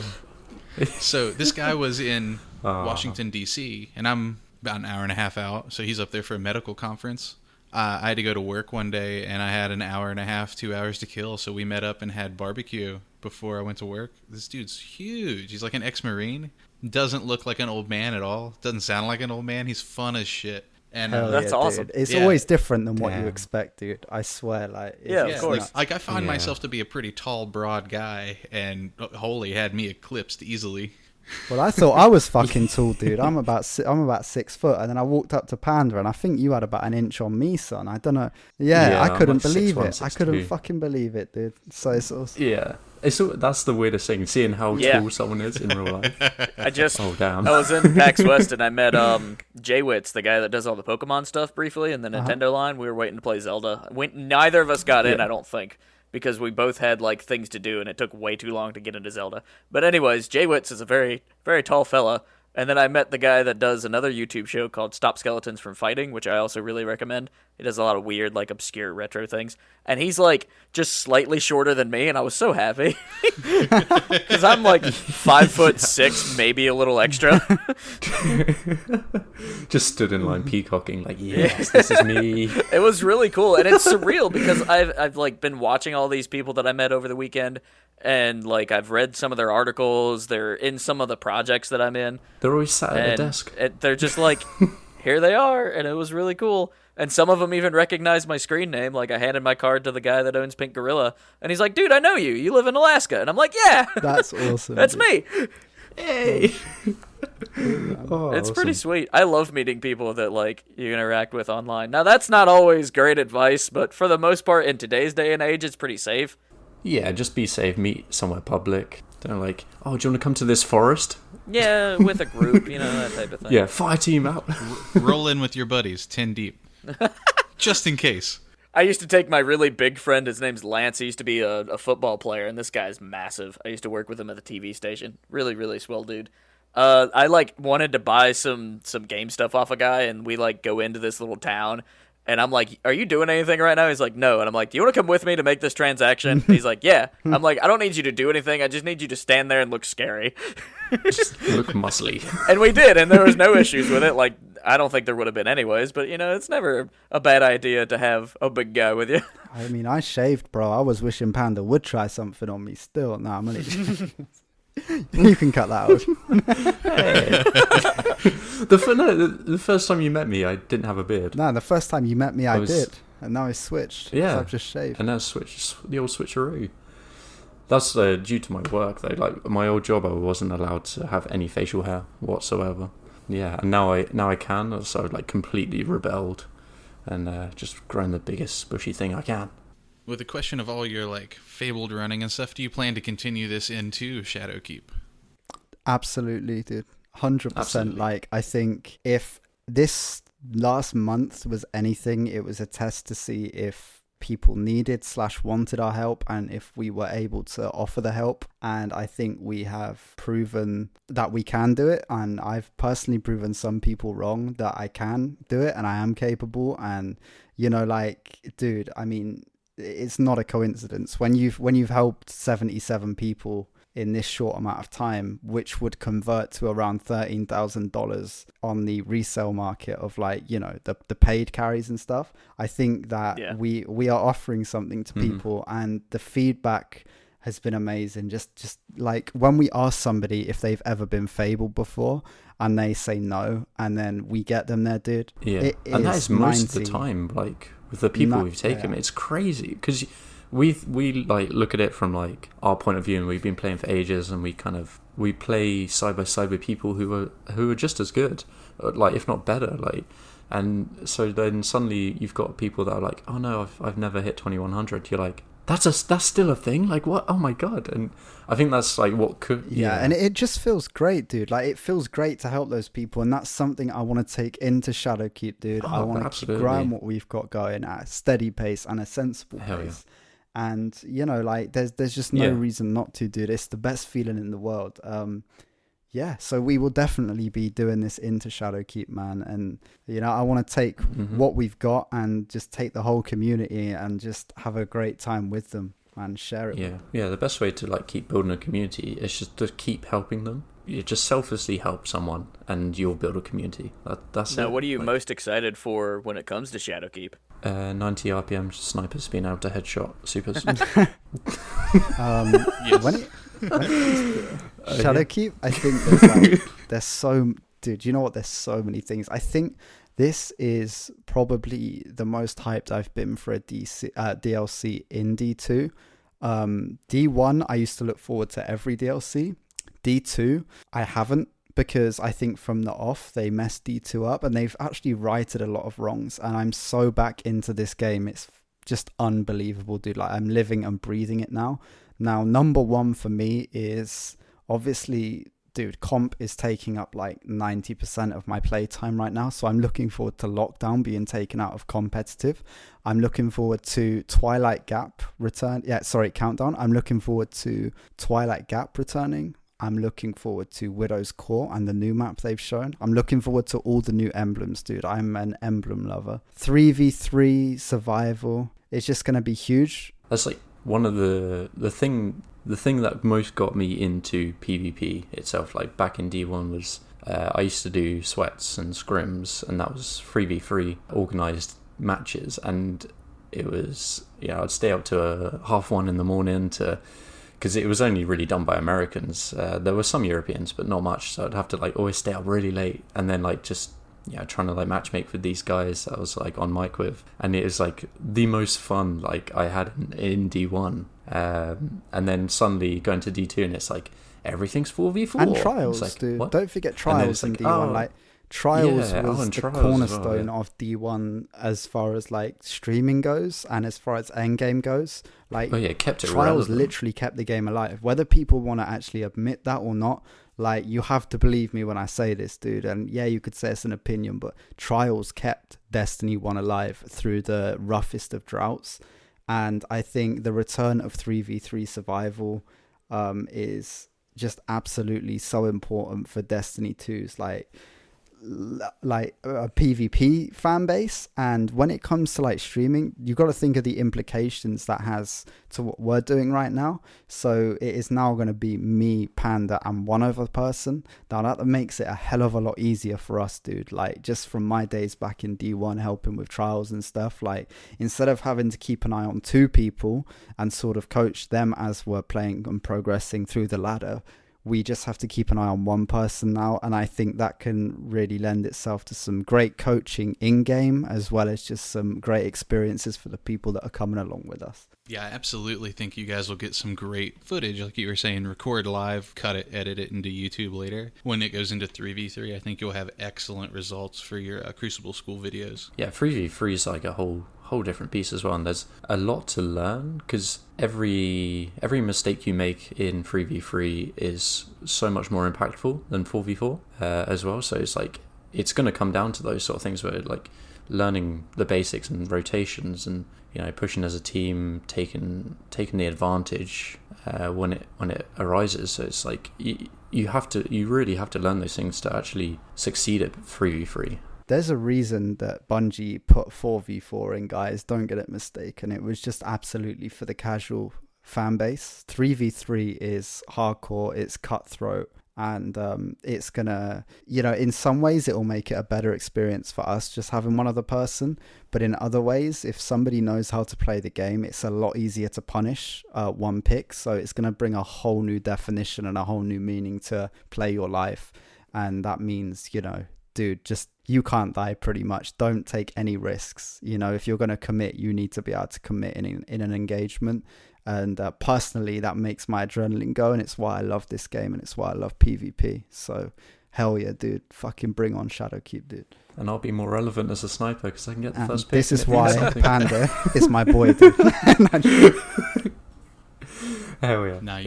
So this guy was in Washington, D.C., and I'm about an hour and a half out, so he's up there for a medical conference. I had to go to work one day, and I had an hour and a half, 2 hours to kill, so we met up and had barbecue before I went to work. This dude's huge. He's like an ex-Marine. Doesn't look like an old man at all. Doesn't sound like an old man. He's fun as shit. And Hell That's yeah, awesome. dude. It's Yeah. always different than what you Damn. expect, dude. I swear, like Yeah, of it's course. nuts. like I find Yeah. myself to be a pretty tall, broad guy, and Holy had me eclipsed easily. Well, I thought I was fucking tall, dude. I'm about 6 foot, and then I walked up to Panda, and I think you had about an inch on me, son. I don't know. Yeah, Yeah, I I'm couldn't like believe 6'1", it. I couldn't 6'2". fucking believe it, dude. So it's awesome. Yeah. That's the weirdest thing, seeing how Yeah. tall someone is in real life. I just Oh, damn. I was in PAX West and I met Jaywitz, the guy that does all the Pokemon stuff, briefly in the Nintendo line. We were waiting to play Zelda. Neither of us got in, Yeah. I don't think, because we both had like things to do and it took way too long to get into Zelda. But anyways, Jaywitz is a very, very tall fella. And then I met the guy that does another YouTube show called Stop Skeletons from Fighting, which I also really recommend. He does a lot of weird, like, obscure retro things. And he's, like, just slightly shorter than me, and I was so happy. Because I'm, like, 5'6", maybe a little extra. Just stood in line peacocking, like, yes, this is me. It was really cool, and it's surreal because I've like been watching all these people that I met over the weekend, and like I've read some of their articles. They're in some of the projects that I'm in. They're always sat at a And desk. they're just like, here they are, and it was really cool. And some of them even recognized my screen name. Like, I handed my card to the guy that owns Pink Gorilla, and he's like, dude, I know you. You live in Alaska. And I'm like, yeah, That's awesome. that's dude. me. Hey! Oh, It's pretty awesome. sweet. I love meeting people that, like, you interact with online. Now, that's not always great advice, but for the most part, in today's day and age, it's pretty safe. Yeah, just be safe. Meet somewhere public. Don't like, oh, do you want to come to this forest? Yeah, with a group, that type of thing. Yeah, fire team out. Roll in with your buddies, 10 deep. Just in case. I used to take my really big friend. His name's Lance. He used to be a football player, and this guy's massive. I used to work with him at the TV station. Really, really swell dude. I like wanted to buy some game stuff off a guy, and we like go into this little town, and I'm like, "Are you doing anything right now?" He's like, "No," and I'm like, "Do you want to come with me to make this transaction?" And he's like, "Yeah." I'm like, "I don't need you to do anything. I just need you to stand there and look scary." Just look muscly. And we did, and there was no issues with it. Like, I don't think there would have been anyways, but it's never a bad idea to have a big guy with you. I mean, I shaved, bro. I was wishing Panda would try something on me still. Nah, I'm only... You can cut that out. The first time you met me, I didn't have a beard. No, the first time you met me, I was- did. And now I switched. 'cause Yeah. I've just shaved. And that's the old switcheroo. That's due to my work, though. Like, my old job, I wasn't allowed to have any facial hair whatsoever. Yeah, and now I can, so I've, like, completely rebelled and just grown the biggest bushy thing I can. With the question of all your, like, fabled running and stuff, do you plan to continue this into Shadowkeep? Absolutely, dude. 100%. Absolutely. Like, I think if this last month was anything, it was a test to see if people needed/wanted our help and if we were able to offer the help. And I think we have proven that we can do it. And I've personally proven some people wrong that I can do it and I am capable. And, dude, I mean, it's not a coincidence. When you've helped 77 people in this short amount of time, which would convert to around $13,000 on the resale market of the paid carries and stuff. I think that we are offering something to people, and the feedback has been amazing. Just like when we ask somebody if they've ever been fabled before, and they say no, and then we get them there, dude. Yeah, and that is most of the time. Like, with the people we've taken, it's crazy because we like look at it from like our point of view, and we've been playing for ages, and we play side by side with people who are just as good, like if not better, like. And so then suddenly you've got people that are like, oh no, I've never hit 2100. You're like, that's still a thing? Like, what? Oh my god! And I think that's like what could. Yeah, and it just feels great, dude. Like, it feels great to help those people, and that's something I want to take into Shadowkeep, dude. I want to keep growing what we've got going at a steady pace and a sensible pace. And there's just no reason not to, dude. It's the best feeling in the world. So we will definitely be doing this into Shadowkeep, man. And I want to take what we've got and just take the whole community and just have a great time with them and share it. Yeah. The best way to like keep building a community is just to keep helping them. You just selflessly help someone, and you'll build a community. That's Now, it. what are you most excited for when it comes to Shadowkeep? 90 RPM snipers being able to headshot supers. When it Shadowkeep, I think there's so, dude, you know what? There's so many things. I think This is probably the most hyped I've been for a DLC in D2. D1, I used to look forward to every DLC. D2, I haven't, because I think from the off, they messed D2 up, and they've actually righted a lot of wrongs, and I'm so back into this game. It's just unbelievable, dude. Like, I'm living and breathing it now. Now, number one for me is obviously, dude, comp is taking up like 90% of my playtime right now. So I'm looking forward to Lockdown being taken out of competitive. I'm looking forward to Twilight Gap Countdown. I'm looking forward to Twilight Gap returning. I'm looking forward to Widow's Core and the new map they've shown. I'm looking forward to all the new emblems, dude. I'm an emblem lover. 3v3 survival. It's just going to be huge. That's like one of the thing that most got me into PvP itself, like back in D1, was I used to do sweats and scrims, and that was 3v3 organised matches, and it was, I'd stay up to 1:30 in the morning because it was only really done by Americans. There were some Europeans, but not much, so I'd have to like always stay up really late, and then like just trying to like matchmake with these guys that I was like on mic with, and it was like the most fun like I had in D1, and then suddenly going to D2 and it's like everything's 4v4 and trials, like, dude. what? Don't forget trials in like, D1. Like trials was the trials cornerstone well, of D1 as far as like streaming goes and as far as endgame goes. Like kept it trials relevant. literally kept the game alive, whether people want to actually admit that or not. Like, you have to believe me when I say this, dude. And yeah, you could say it's an opinion, but trials kept Destiny 1 alive through the roughest of droughts. And I think the return of 3v3 survival is just absolutely so important for Destiny 2's like a PvP fan base. And when it comes to like streaming, you got to think of the implications that has to what we're doing right now. So it is now going to be me, Panda, and one other person. Now that makes it a hell of a lot easier for us, dude. Like, just from my days back in D1 helping with trials and stuff, like instead of having to keep an eye on two people and sort of coach them as we're playing and progressing through the ladder, we just have to keep an eye on one person now. And I think that can really lend itself to some great coaching in-game, as well as just some great experiences for the people that are coming along with us. Yeah, I absolutely think you guys will get some great footage, like you were saying, record live, cut it, edit it into YouTube later. When it goes into 3v3, I think you'll have excellent results for your Crucible School videos. Yeah, 3v3 is like a whole different piece as well, and there's a lot to learn, because every mistake you make in 3v3 is so much more impactful than 4v4 as well. So it's like, it's going to come down to those sort of things where like learning the basics and rotations, and pushing as a team, taking the advantage when it arises. So it's like you really have to learn those things to actually succeed at 3v3. There's a reason that Bungie put 4v4 in, guys. Don't get it mistaken. It was just absolutely for the casual fan base. 3v3 is hardcore, it's cutthroat, and it's gonna, in some ways it'll make it a better experience for us just having one other person. But in other ways, if somebody knows how to play the game, it's a lot easier to punish one pick. So it's gonna bring a whole new definition and a whole new meaning to play your life. And that means, dude, just you can't die pretty much. Don't take any risks. If you're going to commit, you need to be able to commit in an engagement. And personally, that makes my adrenaline go, and it's why I love this game, and it's why I love PvP. So hell yeah, dude, fucking bring on Shadowkeep, dude. And I'll be more relevant as a sniper because I can get the first pick. This is why Panda is my boy, dude. Hell yeah. Now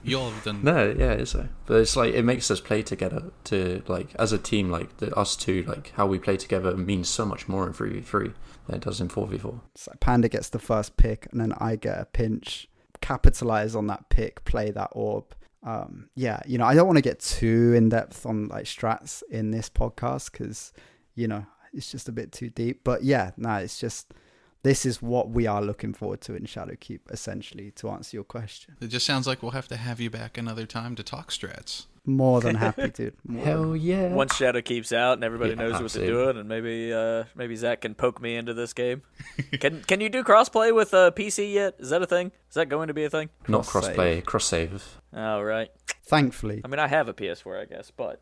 you all have done. No, yeah, it's so. But it's like, it makes us play together to like as a team. Like us two, like how we play together means so much more in 3v3 than it does in 4v4. So Panda gets the first pick, and then I get a pinch, capitalize on that pick, play that orb. I don't want to get too in depth on like strats in this podcast because it's just a bit too deep. But it's just. This is what we are looking forward to in Shadowkeep, essentially, to answer your question. It just sounds like we'll have to have you back another time to talk strats. More than happy, dude. Hell yeah. Once Shadowkeep's out and everybody knows absolutely. what they're doing, and maybe Zach can poke me into this game. Can you do crossplay with PC yet? Is that a thing? Is that going to be a thing? Not crossplay, cross-save. Oh, right. Thankfully. I mean, I have a PS4, I guess, but...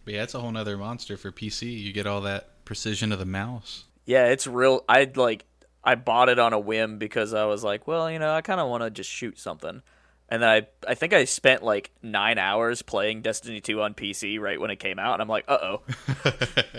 But yeah, it's a whole nother monster for PC. You get all that precision of the mouse. Yeah, it's real. I bought it on a whim because I was like, well, I kind of want to just shoot something. And then I think I spent like 9 hours playing Destiny 2 on PC right when it came out, and I'm like, uh-oh.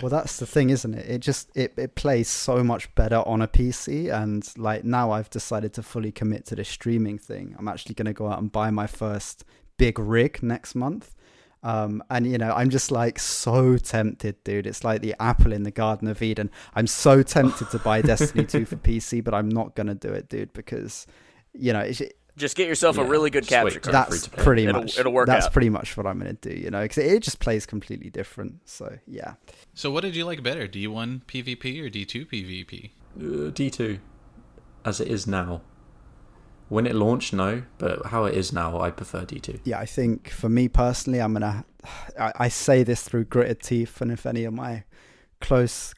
Well, that's the thing, isn't it? It plays so much better on a PC, and like now I've decided to fully commit to the streaming thing. I'm actually going to go out and buy my first big rig next month. And I'm just like so tempted, dude. It's like the apple in the Garden of Eden. I'm so tempted to buy Destiny 2 for PC, but I'm not going to do it, dude, because, just get yourself a really good capture card. That's pretty much. It'll work That's out. pretty much what I'm going to do, because it just plays completely different. So yeah. So what did you like better, D1 PvP or D2 PvP? D2, as it is now. When it launched, no, but how it is now, I prefer D2. Yeah, I think for me personally, I say this through gritted teeth, and if any of my close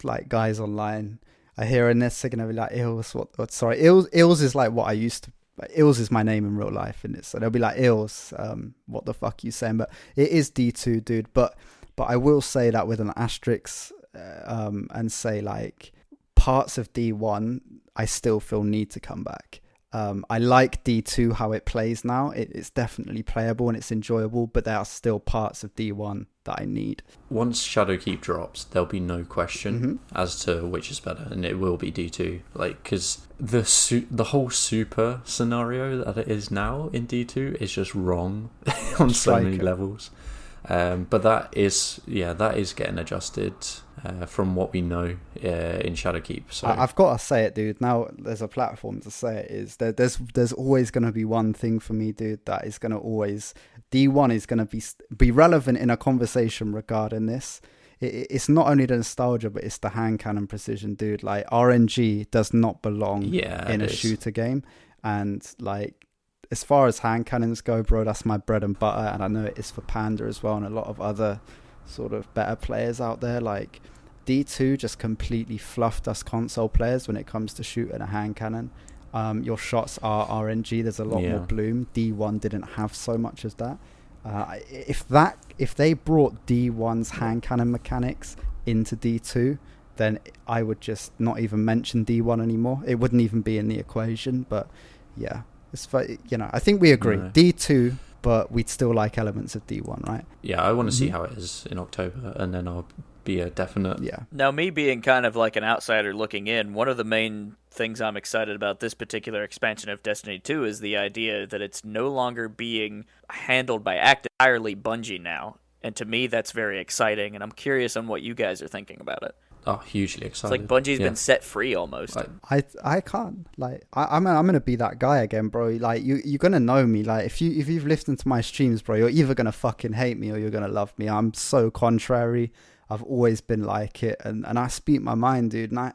like guys online are hearing this, they're gonna be like, Ills, Ills is like what I used to. Ills is my name in real life, and so they'll be like, Ills, what the fuck you saying? But it is D2, dude. But I will say that with an asterisk, and say like parts of D1, I still feel need to come back. I like D2 how it plays now. It's definitely playable and it's enjoyable, but there are still parts of D1 that I need. Once Shadowkeep drops, there'll be no question as to which is better, and it will be D2. Like, because the whole super scenario that it is now in D2 is just wrong on so many levels. But that is getting adjusted from what we know in Shadowkeep. So I've got to say it, dude. Now there's a platform to say it is. There's always going to be one thing for me, dude, that is going to always... D1 is going to be relevant in a conversation regarding this. It's not only the nostalgia, but it's the hand cannon precision, dude. Like, RNG does not belong in a shooter game. And, like, as far as hand cannons go, bro, that's my bread and butter, and I know it is for Panda as well, and a lot of other sort of better players out there. Like, D2 just completely fluffed us console players when it comes to shooting a hand cannon. Your shots are RNG. There's a lot more bloom. D1 didn't have so much as that. If they brought D1's hand cannon mechanics into D2, then I would just not even mention D1 anymore. It wouldn't even be in the equation. But yeah. I think we agree. No. D2, but we'd still like elements of D1, right? Yeah, I want to see how it is in October, and then I'll be a definite... Yeah. Now, me being kind of like an outsider looking in, one of the main things I'm excited about this particular expansion of Destiny 2 is the idea that it's no longer being handled by entirely Bungie now. And to me, that's very exciting, and I'm curious on what you guys are thinking about it. Oh, hugely excited. It's like Bungie's been set free almost. I can't. Like, I'm gonna be that guy again, bro. Like, you're gonna know me. Like, if you've listened to my streams, bro, you're either gonna fucking hate me or you're gonna love me. I'm so contrary. I've always been like it, and I speak my mind, dude. And all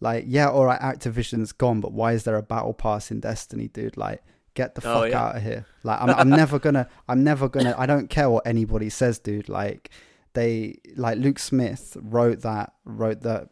right, Activision's gone, but why is there a battle pass in Destiny, dude? Like, get the fuck out of here. Like, I'm never gonna. I don't care what anybody says, dude. Like, Luke Smith wrote the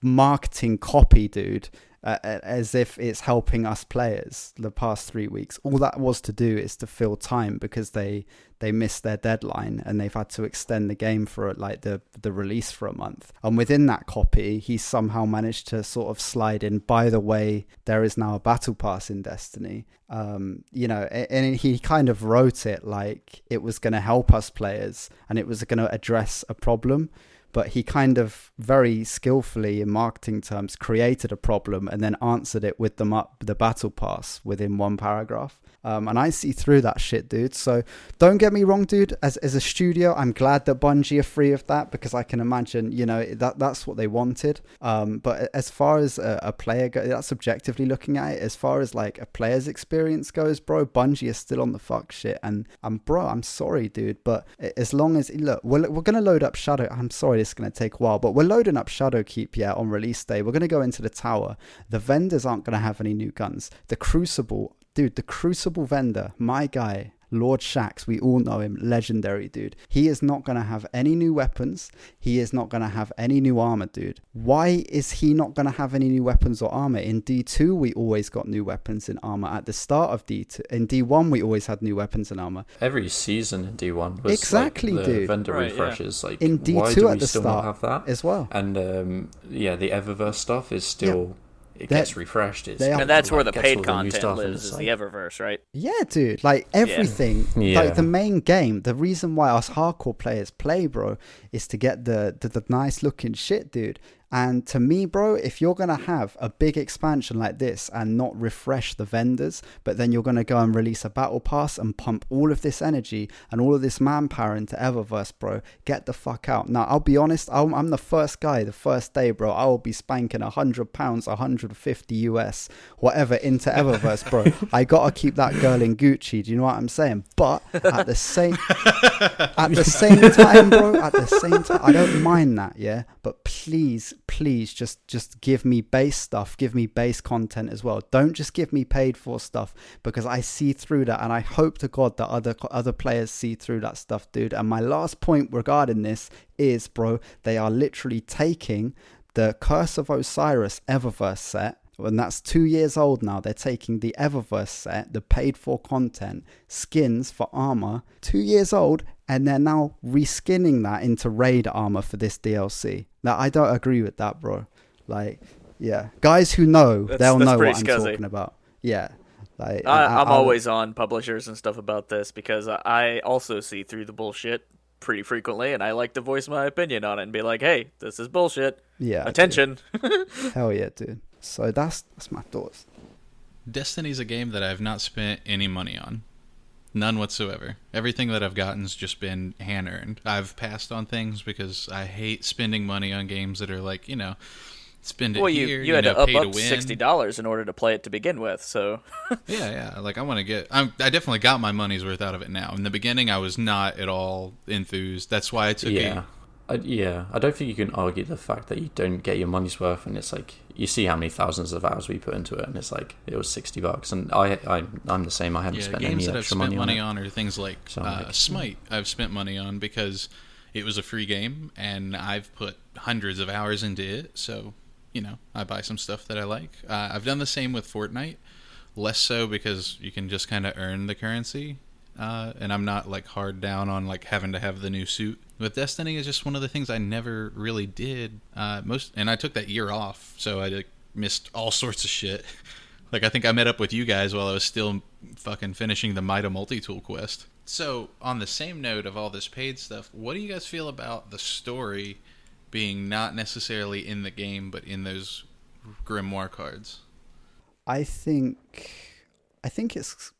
marketing copy, dude, as if it's helping us players the past 3 weeks. All that was to do is to fill time because they missed their deadline and they've had to extend the game for like the release for a month. And within that copy, he somehow managed to sort of slide in, by the way, there is now a battle pass in Destiny. And he kind of wrote it like it was going to help us players and it was going to address a problem. But he kind of very skillfully, in marketing terms, created a problem and then answered it with the battle pass within one paragraph. And I see through that shit, dude. So don't get me wrong, dude. As a studio, I'm glad that Bungie are free of that because I can imagine, that's what they wanted. But as far as a player goes, that's subjectively looking at it. As far as like a player's experience goes, bro, Bungie is still on the fuck shit. And bro, I'm sorry, dude. But as long as, look, we're going to load up Shadow. I'm sorry, this is going to take a while, but we're loading up Shadowkeep, on release day. We're going to go into the tower. The vendors aren't going to have any new guns. The Crucible vendor, my guy, Lord Shax, we all know him, legendary, dude. He is not going to have any new weapons. He is not going to have any new armor, dude. Why is he not going to have any new weapons or armor? In D2, we always got new weapons and armor. At the start of D2, in D1, we always had new weapons and armor. Every season in D1 was exactly, like the dude. vendor refreshes. Like, in D2 why do at we the still start not have that as well? And the Eververse stuff is still. It gets refreshed. And that's where the paid content lives, is the Eververse, right? Yeah, dude. Like, everything. Yeah. Like, the main game, the reason why us hardcore players play, bro, is to get the nice-looking shit, dude. And to me, bro, if you're going to have a big expansion like this and not refresh the vendors, but then you're going to go and release a battle pass and pump all of this energy and all of this manpower into Eververse, bro, get the fuck out. Now, I'll be honest, I'm the first guy, the first day, bro, I will be spanking £100, 150 US, whatever, into Eververse, bro. I got to keep that girl in Gucci, do you know what I'm saying? But at the same time, bro, I don't mind that, yeah? But please, just give me base stuff, give me base content as well. Don't just give me paid for stuff, because I see through that, and I hope to God that other players see through that stuff, dude. And my last point regarding this is, bro, they are literally taking the Curse of Osiris Eververse set, and that's 2 years old now. They're taking the Eververse set, the paid for content, skins for armor, 2 years old, and they're now reskinning that into raid armor for this DLC. Now, I don't agree with that, bro. Like, yeah. Guys who know, they'll know what I'm talking about. Yeah. Like, I'm always on publishers and stuff about this, because I also see through the bullshit pretty frequently, and I like to voice my opinion on it and be like, hey, this is bullshit. Yeah. Attention. Hell yeah, dude. So that's my thoughts. Destiny's a game that I've not spent any money on. None whatsoever. Everything that I've gotten's just been hand-earned. I've passed on things because I hate spending money on games that are like, spend it here, you had to up pay to win. $60 in order to play it to begin with, so... yeah, like, I definitely got my money's worth out of it now. In the beginning, I was not at all enthused. That's why I took I don't think you can argue the fact that you don't get your money's worth, and it's like, you see how many thousands of hours we put into it, and it's like, it was $60, and I'm the same. I haven't spent any extra money on it. Games that I've spent money on are things like Smite. I've spent money on because it was a free game, and I've put hundreds of hours into it, so, I buy some stuff that I like. I've done the same with Fortnite, less so because you can just kind of earn the currency, and I'm not like hard down on like having to have the new suit. But Destiny is just one of the things I never really did. And I took that year off, so I missed all sorts of shit. Like, I think I met up with you guys while I was still fucking finishing the Mida multi-tool quest. So, on the same note of all this paid stuff, what do you guys feel about the story being not necessarily in the game, but in those grimoire cards? I think it's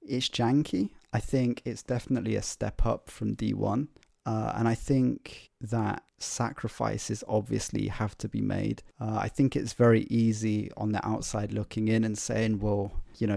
janky. I think it's definitely a step up from D1. And I think that sacrifices obviously have to be made. I think it's very easy on the outside looking in and saying, well,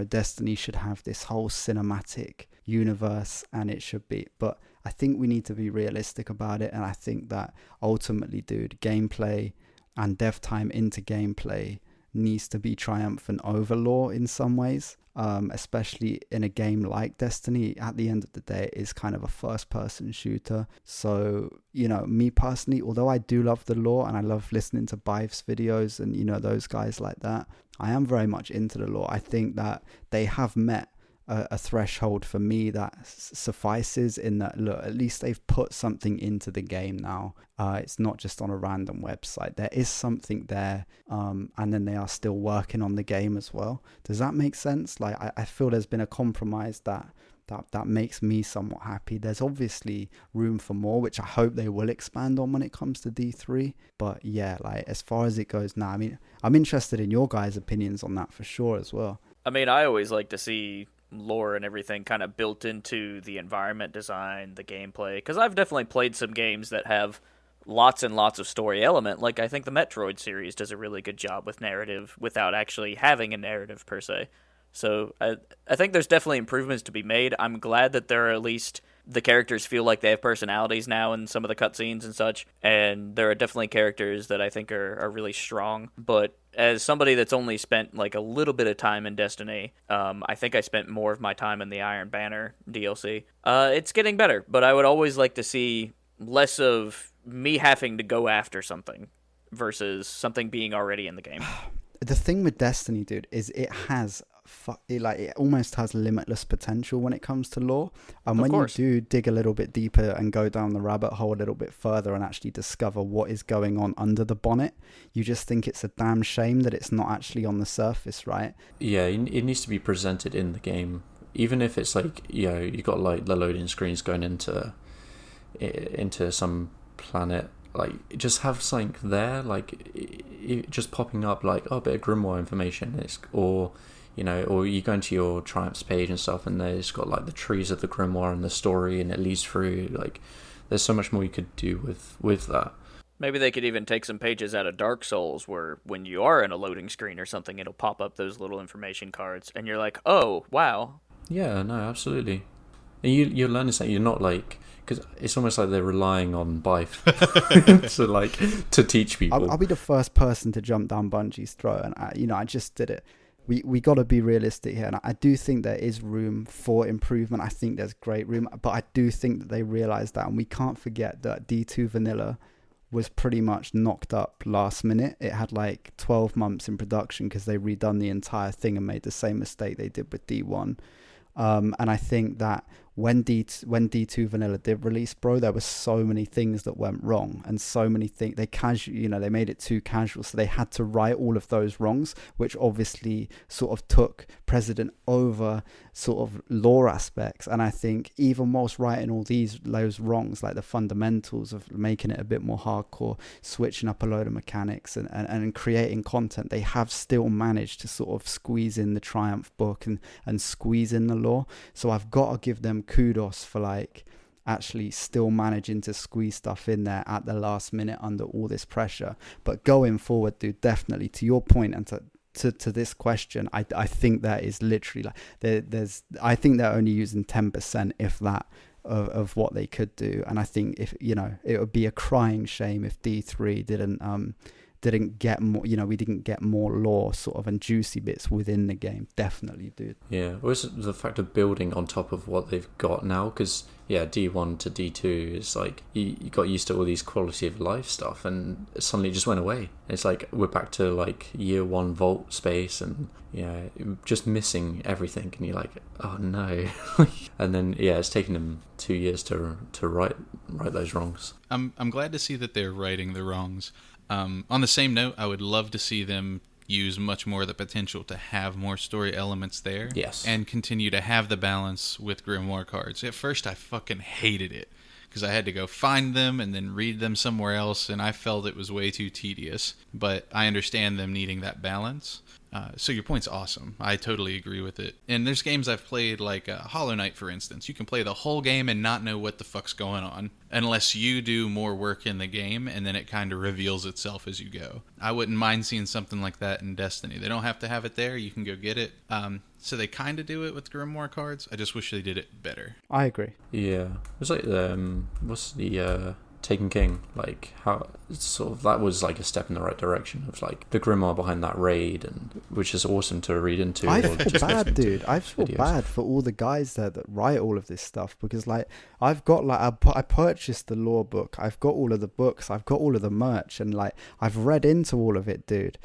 Destiny should have this whole cinematic universe and it should be. But I think we need to be realistic about it. And I think that ultimately, dude, gameplay and dev time into gameplay needs to be triumphant over lore in some ways. Especially in a game like Destiny, at the end of the day, it is kind of a first-person shooter. So, me personally, although I do love the lore and I love listening to Bive's videos and, those guys like that, I am very much into the lore. I think that they have met a threshold for me that suffices, in that, look, at least they've put something into the game now. It's not just on a random website. There is something there, and then they are still working on the game as well. Does that make sense? Like, I feel there's been a compromise that makes me somewhat happy. There's obviously room for more, which I hope they will expand on when it comes to D3. But yeah, like, as far as it goes now, I mean, I'm interested in your guys' opinions on that for sure as well. I mean, I always like to see lore and everything kind of built into the environment design, the gameplay, because I've definitely played some games that have lots and lots of story element. Like, I think the Metroid series does a really good job with narrative without actually having a narrative per se. So I think there's definitely improvements to be made. I'm glad that they're at least The characters feel like they have personalities now in some of the cutscenes and such, and there are definitely characters that I think are really strong. But as somebody that's only spent like a little bit of time in Destiny, I think I spent more of my time in the Iron Banner DLC. It's getting better, but I would always like to see less of me having to go after something versus something being already in the game. The thing with Destiny, dude, is it almost has limitless potential when it comes to lore. And when you do dig a little bit deeper and go down the rabbit hole a little bit further and actually discover what is going on under the bonnet, you just think it's a damn shame that it's not actually on the surface, right? Yeah, it needs to be presented in the game. Even if it's like, you got like the loading screens going into some planet, like just have something there, like just popping up, like a bit of grimoire information, or you go into your Triumphs page and stuff, and there's got like the trees of the grimoire and the story, and it leads through. Like, there's so much more you could do with that. Maybe they could even take some pages out of Dark Souls, where when you are in a loading screen or something, it'll pop up those little information cards, and you're like, oh wow. Yeah, no, absolutely. And you're learning something. You're not like, because it's almost like they're relying on Bife to teach people. I'll be the first person to jump down Bungie's throat, and I just did it. We got to be realistic here, and I do think there is room for improvement. I think there's great room, but I do think that they realize that, and we can't forget that D2 Vanilla was pretty much knocked up last minute. It had like 12 months in production because they redone the entire thing and made the same mistake they did with D1. And I think that when D2 Vanilla did release, bro, there were so many things that went wrong, and so many things they made it too casual, so they had to right all of those wrongs, which obviously sort of took precedent over sort of lore aspects. And I think even whilst writing all those wrongs, like the fundamentals of making it a bit more hardcore, switching up a load of mechanics and creating content, they have still managed to sort of squeeze in the Triumph book and squeeze in the lore. So I've got to give them kudos for like actually still managing to squeeze stuff in there at the last minute under all this pressure. But going forward, dude, definitely to your point and to this question, I think that is literally like I think they're only using 10%, if that, of what they could do. And I think if it would be a crying shame if D3 didn't get more, we didn't get more lore sort of and juicy bits within the game. Definitely, dude. Yeah, well, it's the fact of building on top of what they've got now, because D1 to D2 is like you got used to all these quality of life stuff, and suddenly it just went away. It's like we're back to like year one vault space, and just missing everything, and you're like, oh no. And then it's taken them 2 years to right those wrongs. I'm glad to see that they're righting the wrongs. On the same note, I would love to see them use much more of the potential to have more story elements there. Yes. And continue to have the balance with Grimoire cards. At first, I fucking hated it, because I had to go find them and then read them somewhere else, and I felt it was way too tedious. But I understand them needing that balance. So your point's awesome. I totally agree with it. And there's games I've played, like Hollow Knight, for instance. You can play the whole game and not know what the fuck's going on unless you do more work in the game, and then it kind of reveals itself as you go. I wouldn't mind seeing something like that in Destiny. They don't have to have it there. You can go get it. So they kind of do it with Grimoire cards. I just wish they did it better. I agree. Yeah. It's like, what's the... Taken King, like how sort of that was like a step in the right direction of like the grimoire behind that raid, and which is awesome to read into. I feel bad, dude. I feel bad for all the guys there that write all of this stuff, because like I've got like I purchased the lore book, I've got all of the books, I've got all of the merch, and like I've read into all of it, dude.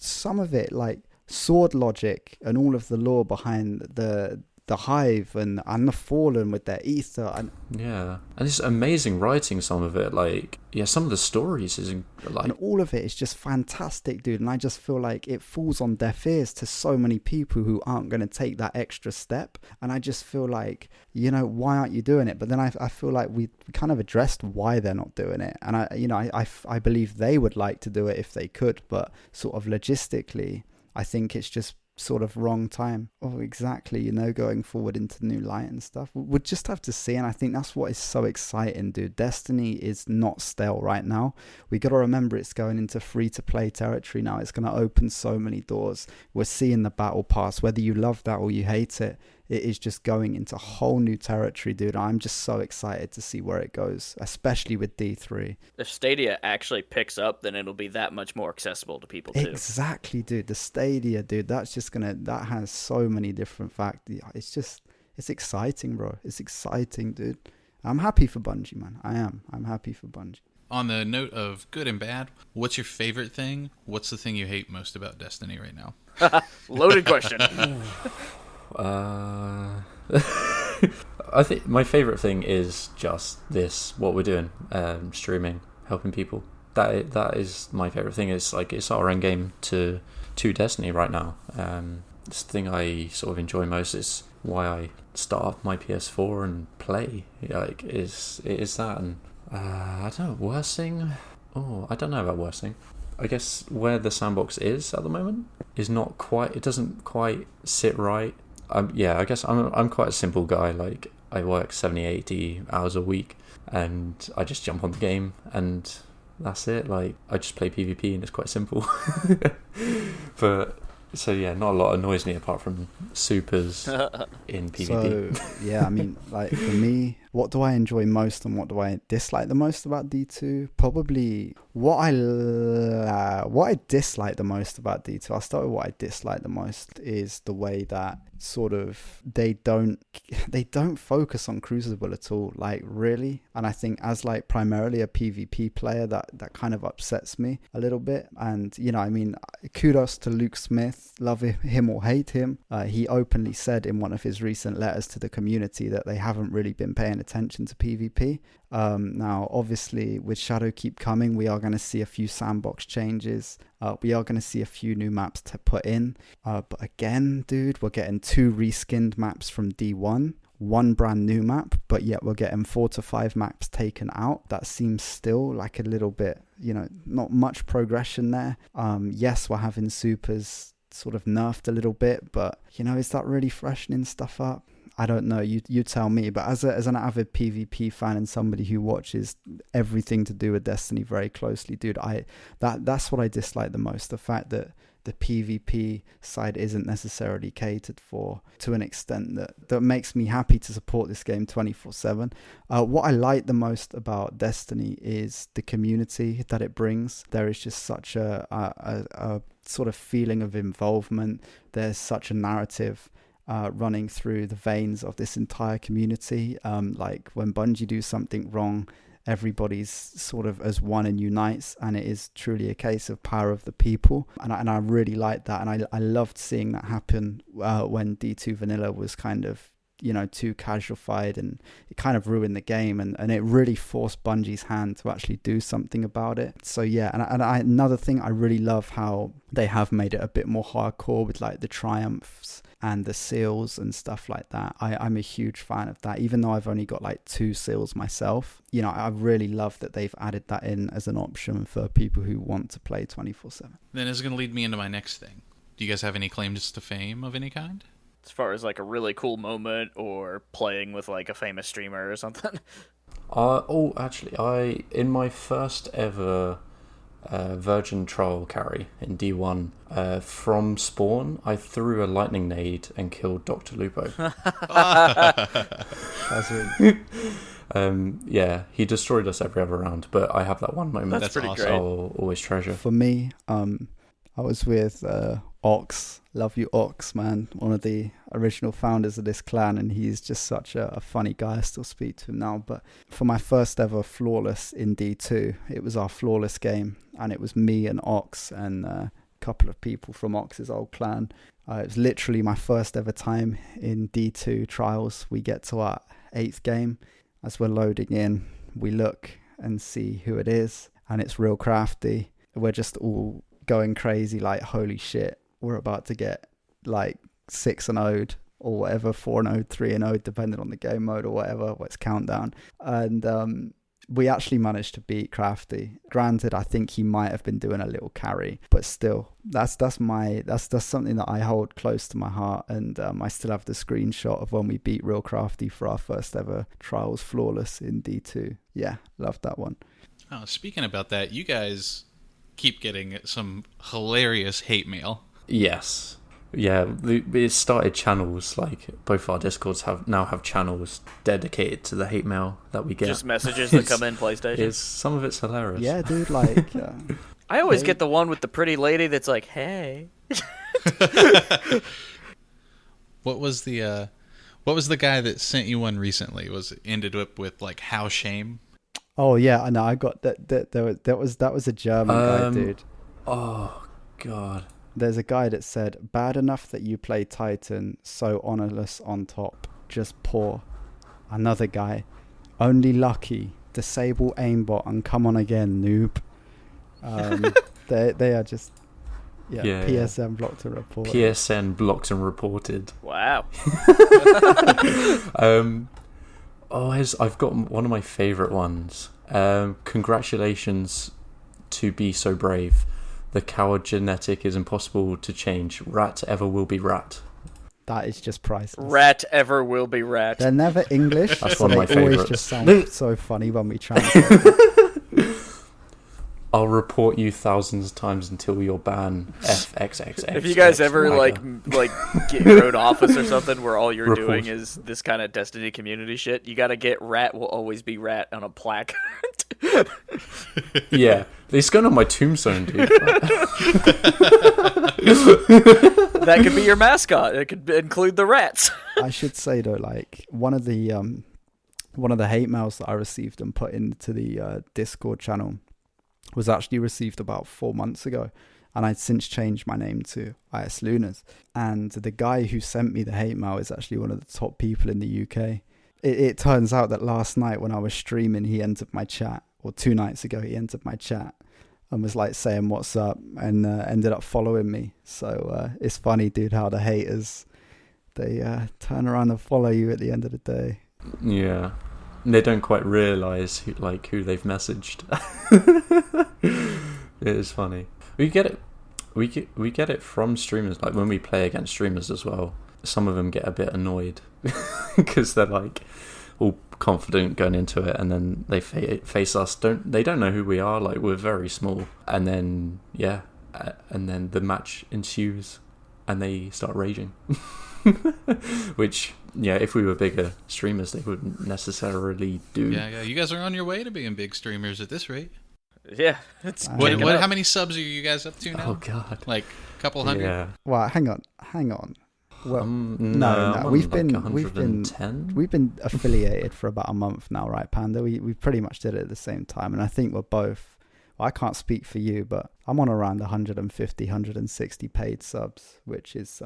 Some of it, like sword logic and all of the lore behind the Hive and the Fallen with their ether, and it's amazing writing. Some of it, like some of the stories is like, and all of it is just fantastic, dude. And I just feel like it falls on deaf ears to so many people who aren't going to take that extra step. And I just feel like, why aren't you doing it? But then I feel like we kind of addressed why they're not doing it, and I believe they would like to do it if they could, but sort of logistically, I think it's just sort of wrong time. Oh, exactly. Going forward into new light and stuff. We'll just have to see, and I think that's what is so exciting, dude. Destiny is not stale right now. We got to remember it's going into free-to-play territory now. It's going to open so many doors. We're seeing the battle pass, whether you love that or you hate it. it is just going into whole new territory, dude. I'm just so excited to see where it goes, especially with D3. If Stadia actually picks up, then it'll be that much more accessible to people too. Exactly, dude. The Stadia, dude, that has so many different factors. It's exciting, bro. It's exciting, dude. I'm happy for Bungie, man. I'm happy for Bungie. On the note of good and bad, what's your favorite thing? What's the thing you hate most about Destiny right now? Loaded question. I think my favorite thing is just what we're doing, streaming, helping people. That is my favorite thing. It's like it's our end game to Destiny right now. It's the thing I sort of enjoy most. Is why I start up my PS4 and play. Like it is that. And I don't know, worst thing. Oh, I don't know about worst thing. I guess where the sandbox is at the moment is not quite. It doesn't quite sit right. I guess I'm quite a simple guy. Like I work 70, 80 hours a week, and I just jump on the game, and that's it. Like I just play PvP, and it's quite simple. But so yeah, not a lot annoys me apart from supers in PvP. So yeah, I mean, like for me, what do I enjoy most and what do I dislike the most about D2? Probably what I dislike the most about D2. I'll start with what I dislike the most is the way that sort of they don't focus on Crucible at all, like really. And I think as like primarily a PvP player, that kind of upsets me a little bit. And you know, I mean, kudos to Luke Smith, love him or hate him. He openly said in one of his recent letters to the community that they haven't really been paying attention to PvP. Now, obviously, with Shadowkeep coming, we are going to see a few sandbox changes. We are going to see a few new maps to put in. But again, dude, we're getting 2 reskinned maps from D1, 1 brand new map, but yet we're getting 4 to 5 maps taken out. That seems still like a little bit, you know, not much progression there. Yes, we're having supers sort of nerfed a little bit, but, you know, is that really freshening stuff up? I don't know, you tell me. But as an avid PvP fan and somebody who watches everything to do with Destiny very closely, dude, that's what I dislike the most. The fact that the PvP side isn't necessarily catered for to an extent that makes me happy to support this game 24/7. What I like the most about Destiny is the community that it brings. There is just such a sort of feeling of involvement. There's such a narrative running through the veins of this entire community. Like when Bungie do something wrong, everybody's sort of as one and unites, and it is truly a case of power of the people. And I really like that, and I loved seeing that happen when D2 Vanilla was kind of, you know, too casualified, and it kind of ruined the game, and it really forced Bungie's hand to actually do something about it. So yeah, and another thing, I really love how they have made it a bit more hardcore with like the triumphs and the seals and stuff like that. I'm a huge fan of that, even though I've only got like 2 seals myself. You know, I really love that they've added that in as an option for people who want to play 24/7. Then this is going to lead me into my next thing. Do you guys have any claims to fame of any kind? As far as like a really cool moment or playing with like a famous streamer or something. Actually, in my first ever Virgin Trial carry in D1, from spawn, I threw a lightning nade and killed Dr. Lupo. That's really... yeah, he destroyed us every other round, but I have that one moment. That's pretty awesome. great. I'll always treasure. For me, I was with Ox. Love you, Ox, man. One of the original founders of this clan, and he's just such a funny guy. I still speak to him now. But for my first ever Flawless in D2, it was our Flawless game, and it was me and Ox and a couple of people from Ox's old clan. It was literally my first ever time in D2 trials. We get to our 8th game. As we're loading in, we look and see who it is, and it's Real Crafty. We're just all going crazy, like, holy shit, we're about to get like 6-0'd or whatever, 4-0, 3-0, depending on the game mode or whatever, what's countdown. And we actually managed to beat Crafty. Granted, I think he might have been doing a little carry, but still, that's something that I hold close to my heart. And I still have the screenshot of when we beat Real Crafty for our first ever Trials Flawless in D2. Yeah, loved that one. Oh, speaking about that, you guys keep getting some hilarious hate mail. Yes. Yeah, it started channels, like both our Discords now have channels dedicated to the hate mail that we get. Just messages that come in PlayStation. Some of it's hilarious. Yeah, dude, like... I always get the one with the pretty lady that's like, hey. What was the guy that sent you one recently? Was it ended up with like how shame? Oh yeah, I know. I got that. That was a German guy, dude. Oh god. There's a guy that said, "Bad enough that you play Titan, so honorless on top, just poor." Another guy, "Only lucky, disable aimbot and come on again, noob." They are just PSN blocked and reported. PSN blocked and reported. Wow. I've got one of my favourite ones. Congratulations to be so brave. The coward genetic is impossible to change. Rat ever will be rat. That is just priceless. Rat ever will be rat. They're never English, That's so one of my they always favourites. just sound so funny when we translate. I'll report you thousands of times until you're banned. FXXX. If you guys ever like get your own office or something where all you're Report. doing is this kind of Destiny community shit, you gotta get rat will always be rat on a plaque. Yeah, it's going on my tombstone, dude. That could be your mascot. It could include the rats. I should say though, like one of the hate mails that I received and put into the Discord channel was actually received about 4 months ago, and I'd since changed my name to Eyslunas. And the guy who sent me the hate mail is actually one of the top people in the UK. It turns out that last night when I was streaming, he entered my chat, or 2 nights ago he entered my chat and was like saying what's up, and ended up following me. So it's funny, dude, how the haters, they turn around and follow you at the end of the day. Yeah. They don't quite realise who they've messaged. It is funny. We get it from streamers, like when we play against streamers as well. Some of them get a bit annoyed because they're like all confident going into it, and then they face us. They don't know who we are. Like, we're very small, and then and then the match ensues, and they start raging. Which, yeah, if we were bigger streamers, they wouldn't necessarily do. Yeah. You guys are on your way to being big streamers at this rate. Yeah, it's How many subs are you guys up to now? Oh god, Like a couple hundred. yeah. Well, hang on. Well, No, I'm on we've like been 110. we've been affiliated for about a month now, right, Panda? We pretty much did it at the same time, and I think we're both. Well, I can't speak for you, but I'm on around 150, 160 paid subs, which is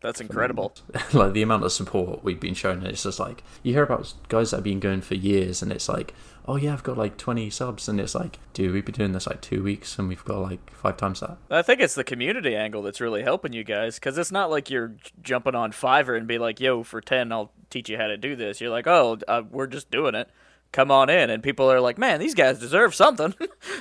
that's incredible. Like the amount of support we've been shown, it's just like you hear about guys that have been going for years, and it's like, oh yeah, I've got like 20 subs, and it's like, dude, we've been doing this like 2 weeks, and we've got like 5 times that. I think it's the community angle that's really helping you guys, because it's not like you're jumping on Fiverr and be like, yo, for 10 I'll teach you how to do this. You're like, oh, we're just doing it, come on in, and people are like, man, these guys deserve something.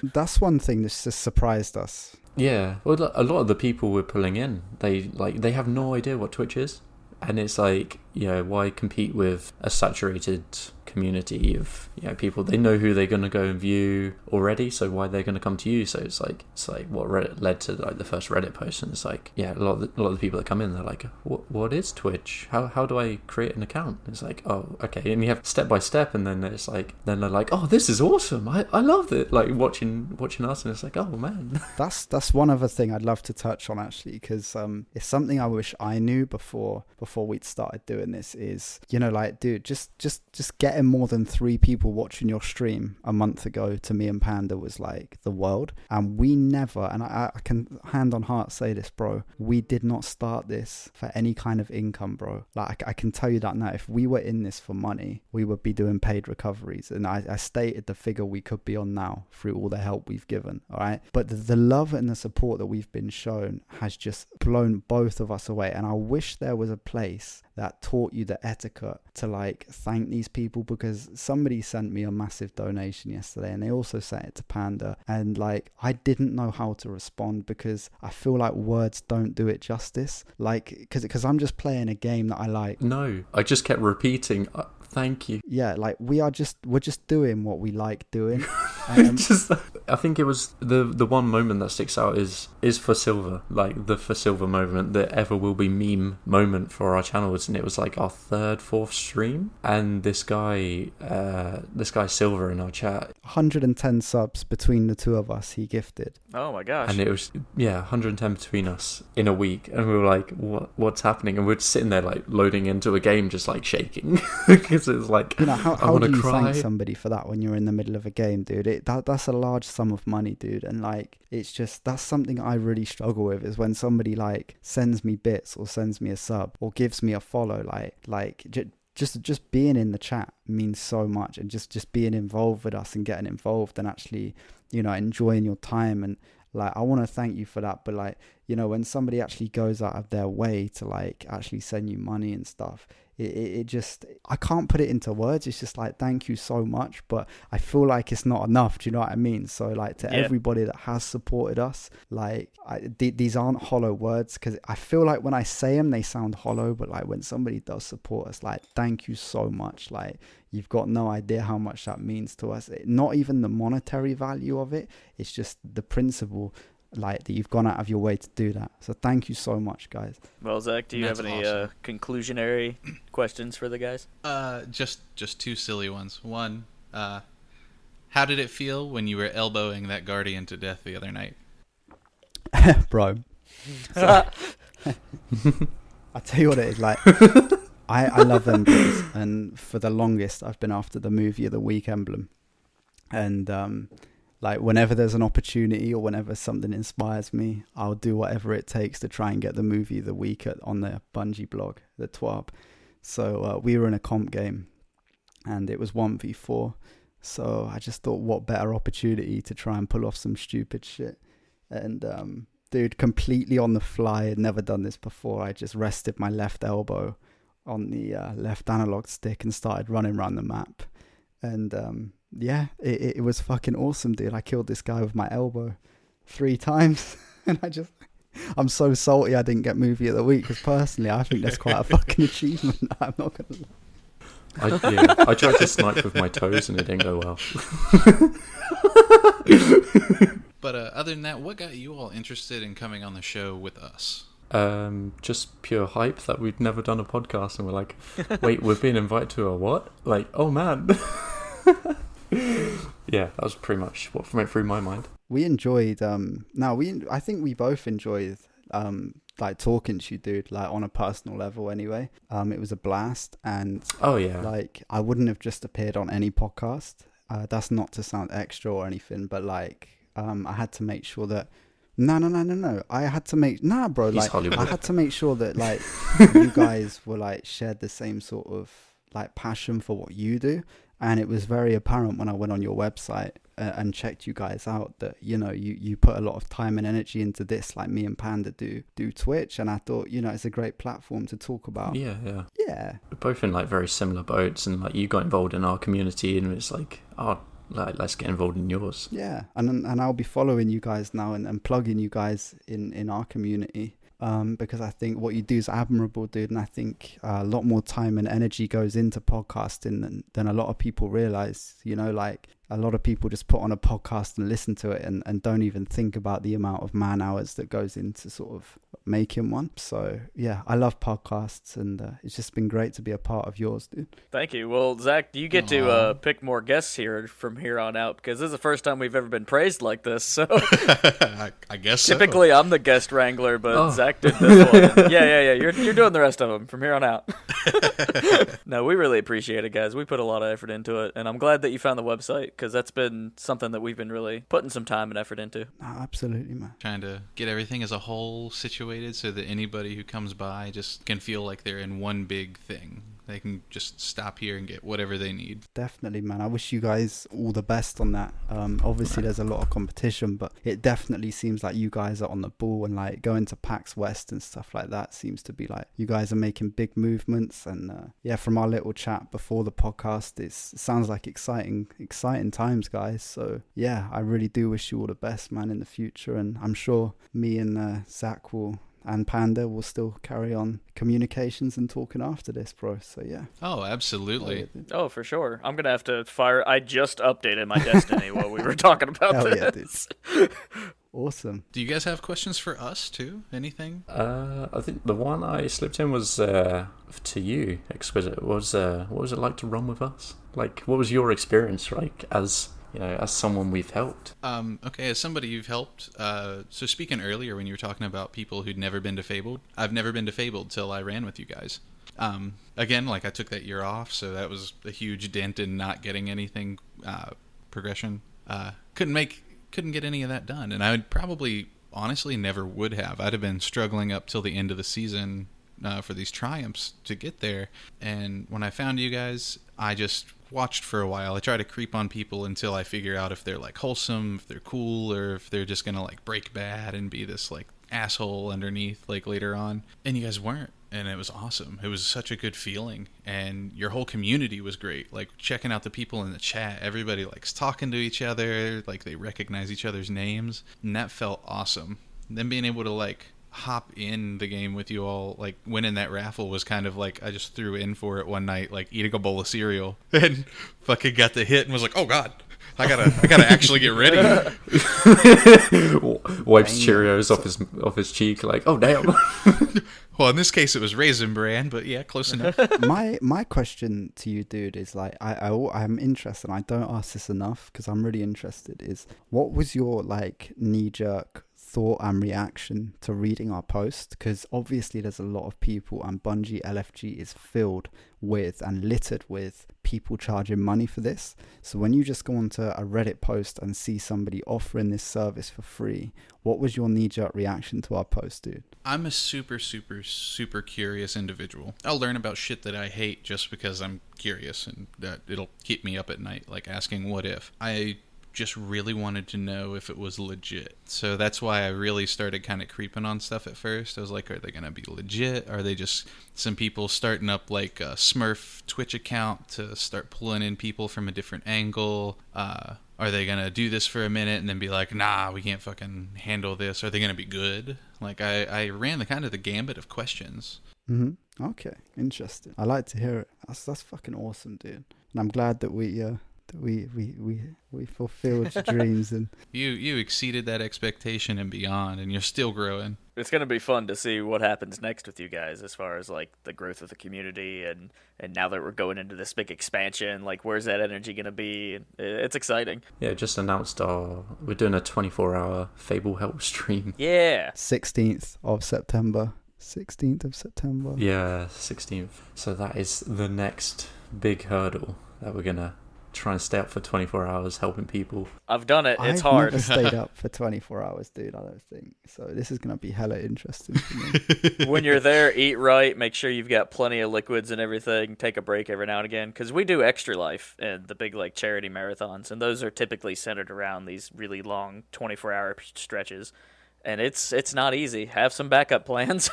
that's one thing that's just surprised us. Yeah, well, a lot of the people we're pulling in, they have no idea what Twitch is, and it's like, why compete with a saturated community of people? They know who they're going to go and view already, so why they're going to come to you? So it's like what Reddit led to, like the first Reddit post, and it's like, a lot of the people that come in, they're like, what is Twitch? How do I create an account? It's like, oh, okay, and you have step by step, and then it's like, then they're like, oh, this is awesome, I love it, like watching us, and it's like, oh man. That's one other thing I'd love to touch on, actually, because it's something I wish I knew before we'd started doing this. Is, like, dude, just getting more than 3 people watching your stream a month ago to me and Panda was like the world. And we never, and I can hand on heart say this, bro, we did not start this for any kind of income, bro. Like, I can tell you that now. If we were in this for money, we would be doing paid recoveries, and I stated the figure we could be on now through all the help we've given, all right? But the love and the support that we've been shown has just blown both of us away, and I wish there was a place that taught you the etiquette to like thank these people, because somebody sent me a massive donation yesterday, and they also sent it to Panda, and like I didn't know how to respond, because I feel like words don't do it justice, like because I'm just playing a game that I like. No, I just kept repeating, thank you. Yeah, like we're just doing what we like doing. Just, I think it was the one moment that sticks out is for Silver, like the for Silver moment that ever will be meme moment for our channels, and it was like our third, fourth stream, and this guy Silver in our chat, 110 subs between the two of us he gifted. Oh my gosh. and it was 110 between us in a week, and we were like, what's happening? And we're just sitting there like loading into a game, just like shaking because it was like, how do you thank somebody for that when you're in the middle of a game, dude? That's a large sum of money, dude, and like it's just, that's something I really struggle with, is when somebody like sends me bits or sends me a sub or gives me a follow, just being in the chat means so much, and just being involved with us and getting involved and actually, enjoying your time. And like, I want to thank you for that. But like, when somebody actually goes out of their way to like actually send you money and stuff, it just, I can't put it into words. It's just like, thank you so much, but I feel like it's not enough. Do you know what I mean? So like, to everybody that has supported us, like these aren't hollow words, because I feel like when I say them, they sound hollow, but like when somebody does support us, like, thank you so much. Like, you've got no idea how much that means to us. Not even the monetary value of it. It's just the principle, like, that you've gone out of your way to do that. So thank you so much, guys. Well, Zach, do you have any awesome. conclusionary questions for the guys? Just two silly ones. One, how did it feel when you were elbowing that guardian to death the other night? Bro. I tell you what it is, like, I love them guys, and for the longest I've been after the movie of the week emblem. And like, whenever there's an opportunity or whenever something inspires me, I'll do whatever it takes to try and get the movie of the week on the Bungie blog, the TWAB. So we were in a comp game and it was 1v4. So I just thought, what better opportunity to try and pull off some stupid shit. And dude, completely on the fly, had never done this before. I just rested my left elbow on the left analog stick and started running around the map. And it was fucking awesome, dude. I killed this guy with my elbow 3 times. And I'm so salty I didn't get movie of the week, because personally I think that's quite a fucking achievement. I'm not gonna lie. I tried to snipe with my toes and it didn't go well. But other than that, what got you all interested in coming on the show with us? Just pure hype that we'd never done a podcast, and we're like, wait, we're being invited to a what? Like, oh man. Yeah, that was pretty much what went through my mind. We enjoyed I think we both enjoyed like talking to you, dude, like on a personal level anyway. It was a blast, and like, I wouldn't have just appeared on any podcast. That's not to sound extra or anything, but like I had to make sure that I had to make I had to make sure that like you guys were like shared the same sort of like passion for what you do. And it was very apparent when I went on your website and checked you guys out that, you put a lot of time and energy into this, like me and Panda do Twitch. And I thought, it's a great platform to talk about. Yeah. We're both in like very similar boats, and like you got involved in our community, and it's like, let's get involved in yours. Yeah, and I'll be following you guys now and plugging you guys in our community. Because I think what you do is admirable, dude, and I think a lot more time and energy goes into podcasting than a lot of people realize. Like, a lot of people just put on a podcast and listen to it and don't even think about the amount of man hours that goes into sort of making one. So yeah, I love podcasts, and it's just been great to be a part of yours, dude. Thank you. Well, Zach, you get to pick more guests here from here on out, because this is the first time we've ever been praised like this. So I guess typically I'm the guest wrangler, but Zach did this one. Yeah. You're doing the rest of them from here on out. No, we really appreciate it, guys. We put a lot of effort into it, and I'm glad that you found the website, because that's been something that we've been really putting some time and effort into. Oh, absolutely, man. Trying to get everything as a whole situated so that anybody who comes by just can feel like they're in one big thing. They can just stop here and get whatever they need. Definitely, man. I wish you guys all the best on that. Obviously, there's a lot of competition, but it definitely seems like you guys are on the ball, and like going to PAX West and stuff like that seems to be like you guys are making big movements. And from our little chat before the podcast, it sounds like exciting times, guys. So yeah, I really do wish you all the best, man, in the future. And I'm sure me and Zach will and Panda will still carry on communications and talking after this, bro. So yeah. Oh, absolutely. Oh, for sure. I'm gonna have to fire. I just updated my Destiny while we were talking about Hell this. yeah, dude. Awesome. Do you guys have questions for us too? Anything? I think the one I slipped in was to you, Exquisite. What was it like to run with us? Like, what was your experience like as someone we've helped? Okay, as somebody you've helped, so speaking earlier when you were talking about people who'd never been defabled, I've never been defabled till I ran with you guys. Again, like I took that year off, so that was a huge dent in not getting anything progression. Couldn't get any of that done, and I would probably, honestly, never would have. I'd have been struggling up till the end of the season for these triumphs to get there, and when I found you guys, I just watched for a while. I try to creep on people until I figure out if they're like wholesome, if they're cool, or if they're just gonna like break bad and be this like asshole underneath like later on. And you guys weren't, and it was awesome. It was such a good feeling, and your whole community was great. Like checking out the people in the chat, everybody likes talking to each other, like they recognize each other's names, and that felt awesome. And then being able to like hop in the game with you all, like winning that raffle was kind of like I just threw in for it one night, like eating a bowl of cereal, and fucking got the hit and was like, oh god, I gotta actually get ready. Wipes Cheerios off his cheek, like, oh damn. Well, in this case it was Raisin Bran, but yeah, close enough. My question to you, dude, is like I'm interested, and I don't ask this enough because I'm really interested, is what was your like knee-jerk thought and reaction to reading our post? Because obviously there's a lot of people, and Bungie LFG is filled with and littered with people charging money for this. So when you just go onto a Reddit post and see somebody offering this service for free, what was your knee-jerk reaction to our post, dude? I'm a super, super, super curious individual. I'll learn about shit that I hate just because I'm curious, and that it'll keep me up at night, like asking what if. I just really wanted to know if it was legit. So that's why I really started kind of creeping on stuff at first. I was like, are they going to be legit? Are they just some people starting up like a Smurf Twitch account to start pulling in people from a different angle? Are they going to do this for a minute and then be like, nah, we can't fucking handle this? Are they going to be good? Like I ran the gambit of questions. Mm-hmm. Okay, interesting. I like to hear it. That's fucking awesome, dude. And I'm glad that we fulfilled your dreams, and you exceeded that expectation and beyond, and you're still growing. It's gonna be fun to see what happens next with you guys as far as like the growth of the community, and now that we're going into this big expansion, like where's that energy gonna be? It's exciting. Yeah, just announced we're doing a 24-hour Fable Help stream. Yeah, 16th of September. 16th of September. Yeah, 16th. So that is the next big hurdle that we're gonna try and stay up for 24 hours helping people. I've done it. It's I've hard. never stayed up for 24 hours, dude. I don't think so. This is gonna be hella interesting for me. When you're there, eat right. Make sure you've got plenty of liquids and everything. Take a break every now and again, because we do Extra Life and the big like charity marathons, and those are typically centered around these really long 24-hour stretches. And it's not easy. Have some backup plans.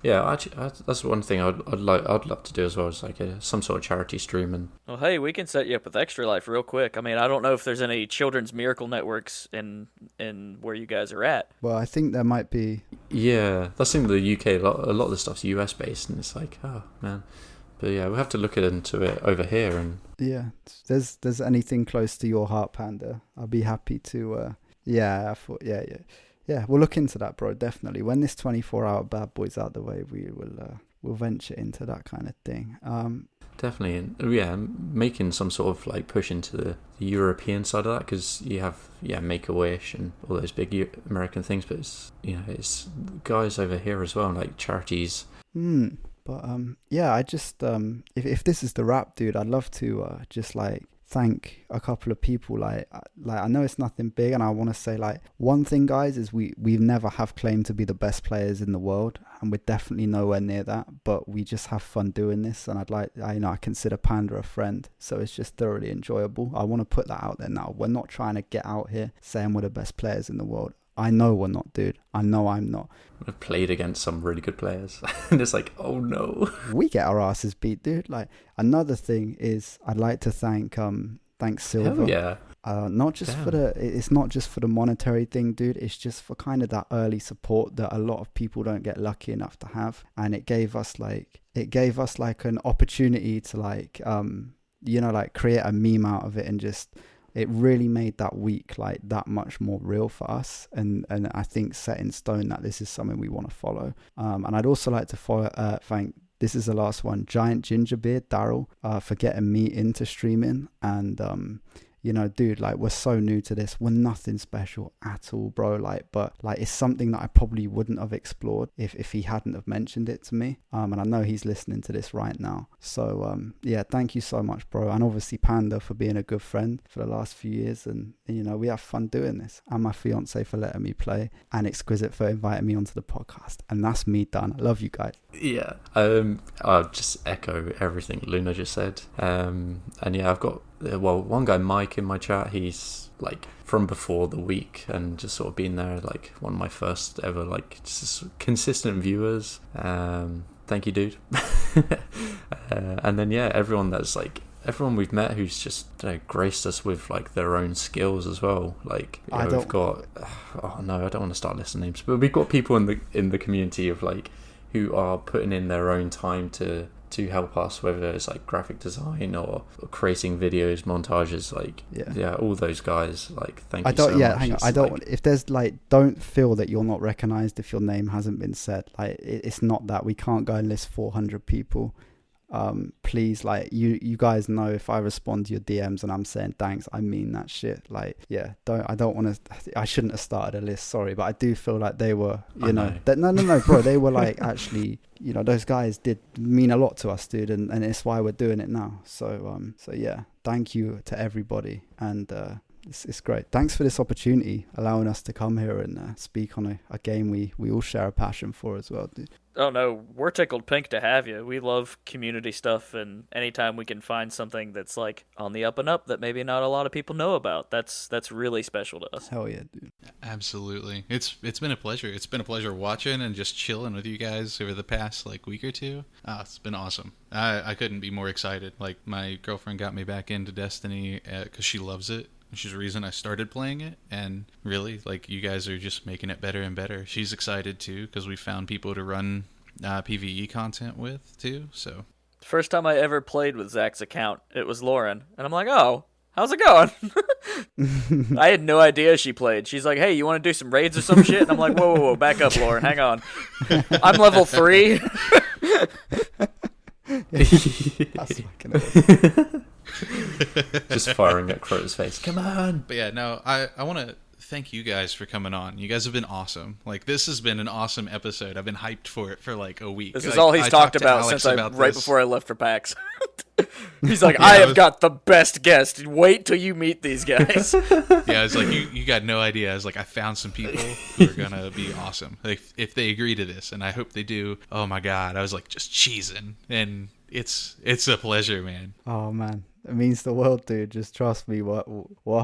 Yeah, actually, that's one thing I'd love to do as well. Is like some sort of charity stream. And well, hey, we can set you up with Extra Life real quick. I mean, I don't know if there's any children's miracle networks in where you guys are at. Well, I think there might be. Yeah, that's in the UK. A lot of the stuff's US based, and it's like, oh man. But yeah, we'll have to look into it over here. And yeah, there's anything close to your heart, Panda, I'll be happy to. Yeah, I thought. Yeah. Yeah, we'll look into that, bro. Definitely. When this 24-hour bad boy's out the way, we'll venture into that kind of thing. Definitely, and yeah, making some sort of like push into the European side of that, because you have Make-A-Wish and all those big American things, but it's guys over here as well, like charities. But yeah, I just if this is the wrap, dude, I'd love to just like thank a couple of people. Like I know it's nothing big, and I want to say like one thing, guys, is we never have claimed to be the best players in the world, and we're definitely nowhere near that, but we just have fun doing this, and I consider Panda a friend, so it's just thoroughly enjoyable. I want to put that out there now. We're not trying to get out here saying we're the best players in the world. I know we're not, dude. I know I'm not. I've played against some really good players, and it's like, oh no. We get our asses beat, dude. Like, another thing is, I'd like to thank Silver. Hell yeah. Not just for it's not just for the monetary thing, dude. It's just for kind of that early support that a lot of people don't get lucky enough to have. And it gave us like an opportunity to like, like create a meme out of it, and just, it really made that week like that much more real for us, and I think set in stone that this is something we want to follow. And I'd also like to thank, this is the last one, Giant Gingerbeard Daryl, for getting me into streaming. And dude, like, we're so new to this. We're nothing special at all, bro. But it's something that I probably wouldn't have explored if he hadn't have mentioned it to me. And I know he's listening to this right now. So, thank you so much, bro. And obviously Panda for being a good friend for the last few years. And we have fun doing this. And my fiance for letting me play. And Exquisite for inviting me onto the podcast. And that's me done. I love you guys. Yeah. I'll just echo everything Luna just said. And yeah, I've got, one guy, Mike, in my chat. He's like from before the week and just sort of been there, like one of my first ever like just consistent viewers. Thank you, dude. And then everyone we've met who's just graced us with like their own skills as well. Like we've got I don't want to start listing names, but we've got people in the community of like who are putting in their own time to help us, whether it's like graphic design or creating videos, montages, like all those guys. Like, thank you so much. Hang on. I don't. If there's like, don't feel that you're not recognized if your name hasn't been said. Like, it's not that we can't go and list 400 people. Please, like, you guys know if I respond to your DMs and I'm saying thanks, I mean that shit. Like, I shouldn't have started a list, sorry, but I do feel like they were, no, bro, they were like, actually, those guys did mean a lot to us, dude, and it's why we're doing it now. So thank you to everybody, and it's great. Thanks for this opportunity, allowing us to come here and speak on a game we all share a passion for as well, dude. Oh no, we're tickled pink to have you. We love community stuff, and anytime we can find something that's like on the up and up that maybe not a lot of people know about, that's really special to us. Hell yeah, dude. Absolutely. It's been a pleasure. It's been a pleasure watching and just chilling with you guys over the past like week or two. It's been awesome. I couldn't be more excited. Like, my girlfriend got me back into Destiny because she loves it. She's the reason I started playing it, and really, like, you guys are just making it better and better. She's excited too because we found people to run PvE content with too. So the first time I ever played with Zach's account, it was Lauren, and I'm like, oh, how's it going? I had no idea she played. She's like, hey, you want to do some raids or some shit? And I'm like, whoa, back up, Lauren, hang on. I'm level 3. That's fucking just firing at Crota's face. Come on. But yeah, no, I want to thank you guys for coming on. You guys have been awesome. Like, this has been an awesome episode. I've been hyped for it for like a week. This is all he's talked about since right before I left for PAX. He's like, I have got the best guest. Wait till you meet these guys. Yeah, it's like, you got no idea. I was like, I found some people who are going to be awesome. Like, if they agree to this, and I hope they do, oh my God, I was like just cheesing. And it's a pleasure, man. Oh, man. It means the world, dude. Just trust me. We're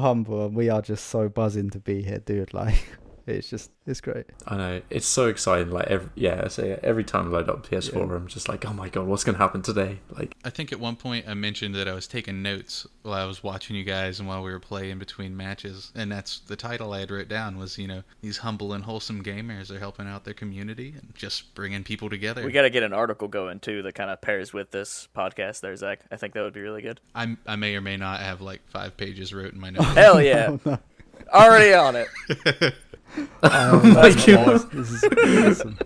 humble, and we are just so buzzing to be here, dude. Like, it's great. I know, it's so exciting. Like, every time I load up PS4, I'm just like, oh my God, what's gonna happen today? Like, I think at one point I mentioned that I was taking notes while I was watching you guys and while we were playing between matches, and that's the title I had wrote down was, these humble and wholesome gamers are helping out their community and just bringing people together. We got to get an article going too that kind of pairs with this podcast there, Zach. I think that would be really good. I may or may not have like 5 pages wrote in my notes. Hell yeah. Oh, no. Already on it. Oh my God. This is awesome.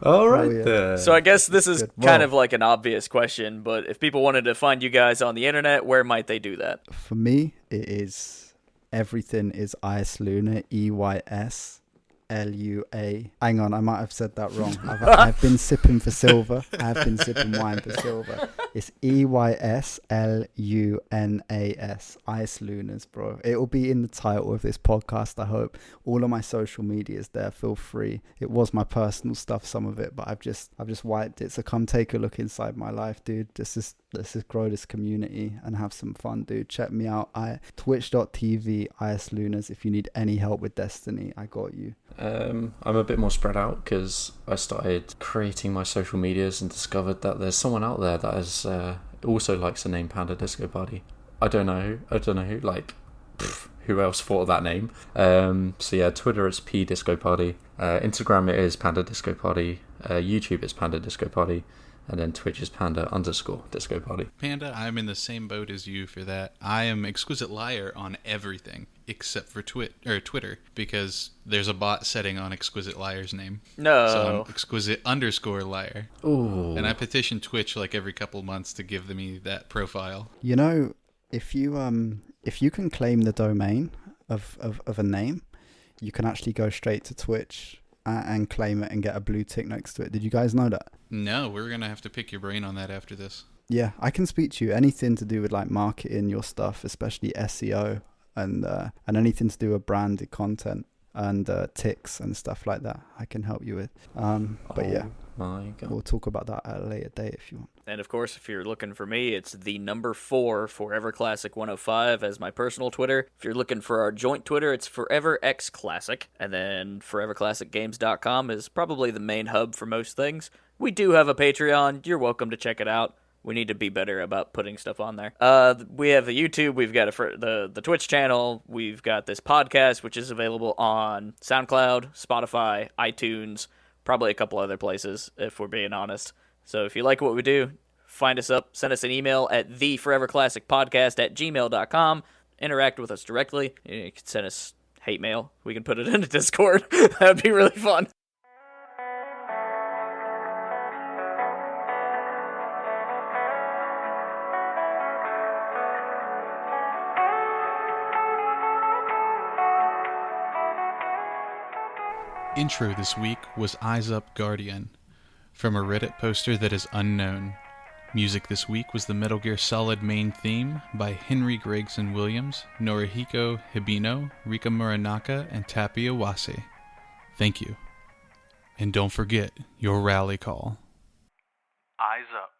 All right. Yeah. So I guess this is kind of like an obvious question, but if people wanted to find you guys on the internet, where might they do that? For me, it is everything is Eysluna, EYSLUA. Hang on, I might have said that wrong. I've been sipping for silver. I've been sipping wine for silver. It's EYSLUNAS. Eyslunas, bro. It will be in the title of this podcast, I hope. All of my social media is there. Feel free. It was my personal stuff, some of it, but I've just wiped it. So come take a look inside my life, dude. Let's just grow this community and have some fun, dude. Check me out. Twitch.tv Eyslunas. If you need any help with Destiny, I got you. I'm a bit more spread out because I started creating my social medias and discovered that there's someone out there that also likes the name PandaDiscoParty. I don't know who. Like, who else thought of that name? So yeah, Twitter is PDiscoParty. Instagram it is PandaDiscoParty. YouTube is PandaDiscoParty. And then Twitch is Panda_DiscoParty. Panda, I'm in the same boat as you for that. I am Exquisite Liar on everything except for Twitter, because there's a bot setting on Exquisite Liar's name. No. So I'm Exquisite_Liar. Ooh. And I petition Twitch like every couple months to give me that profile. You know, if you can claim the domain of a name, you can actually go straight to Twitch and claim it and get a blue tick next to it. Did you guys know that? No, we're going to have to pick your brain on that after this. Yeah, I can speak to you. Anything to do with like marketing your stuff, especially SEO and anything to do with branded content and ticks and stuff like that, I can help you with. But yeah, my God. We'll talk about that at a later date if you want. And of course, if you're looking for me, it's the number 4 Forever Classic 105 as my personal Twitter. If you're looking for our joint Twitter, it's ForeverXClassic. And then ForeverClassicGames.com is probably the main hub for most things. We do have a Patreon. You're welcome to check it out. We need to be better about putting stuff on there. We have the YouTube. We've got the Twitch channel. We've got this podcast, which is available on SoundCloud, Spotify, iTunes, probably a couple other places, if we're being honest. So if you like what we do, find us up. Send us an email at theforeverclassicpodcast@gmail.com. Interact with us directly. You can send us hate mail. We can put it in a Discord. That would be really fun. Intro this week was Eyes Up Guardian, from a Reddit poster that is unknown. Music this week was the Metal Gear Solid main theme by Henry Gregson Williams, Norihiko Hibino, Rika Muranaka, and Tapi Awase. Thank you. And don't forget your rally call. Eyes up.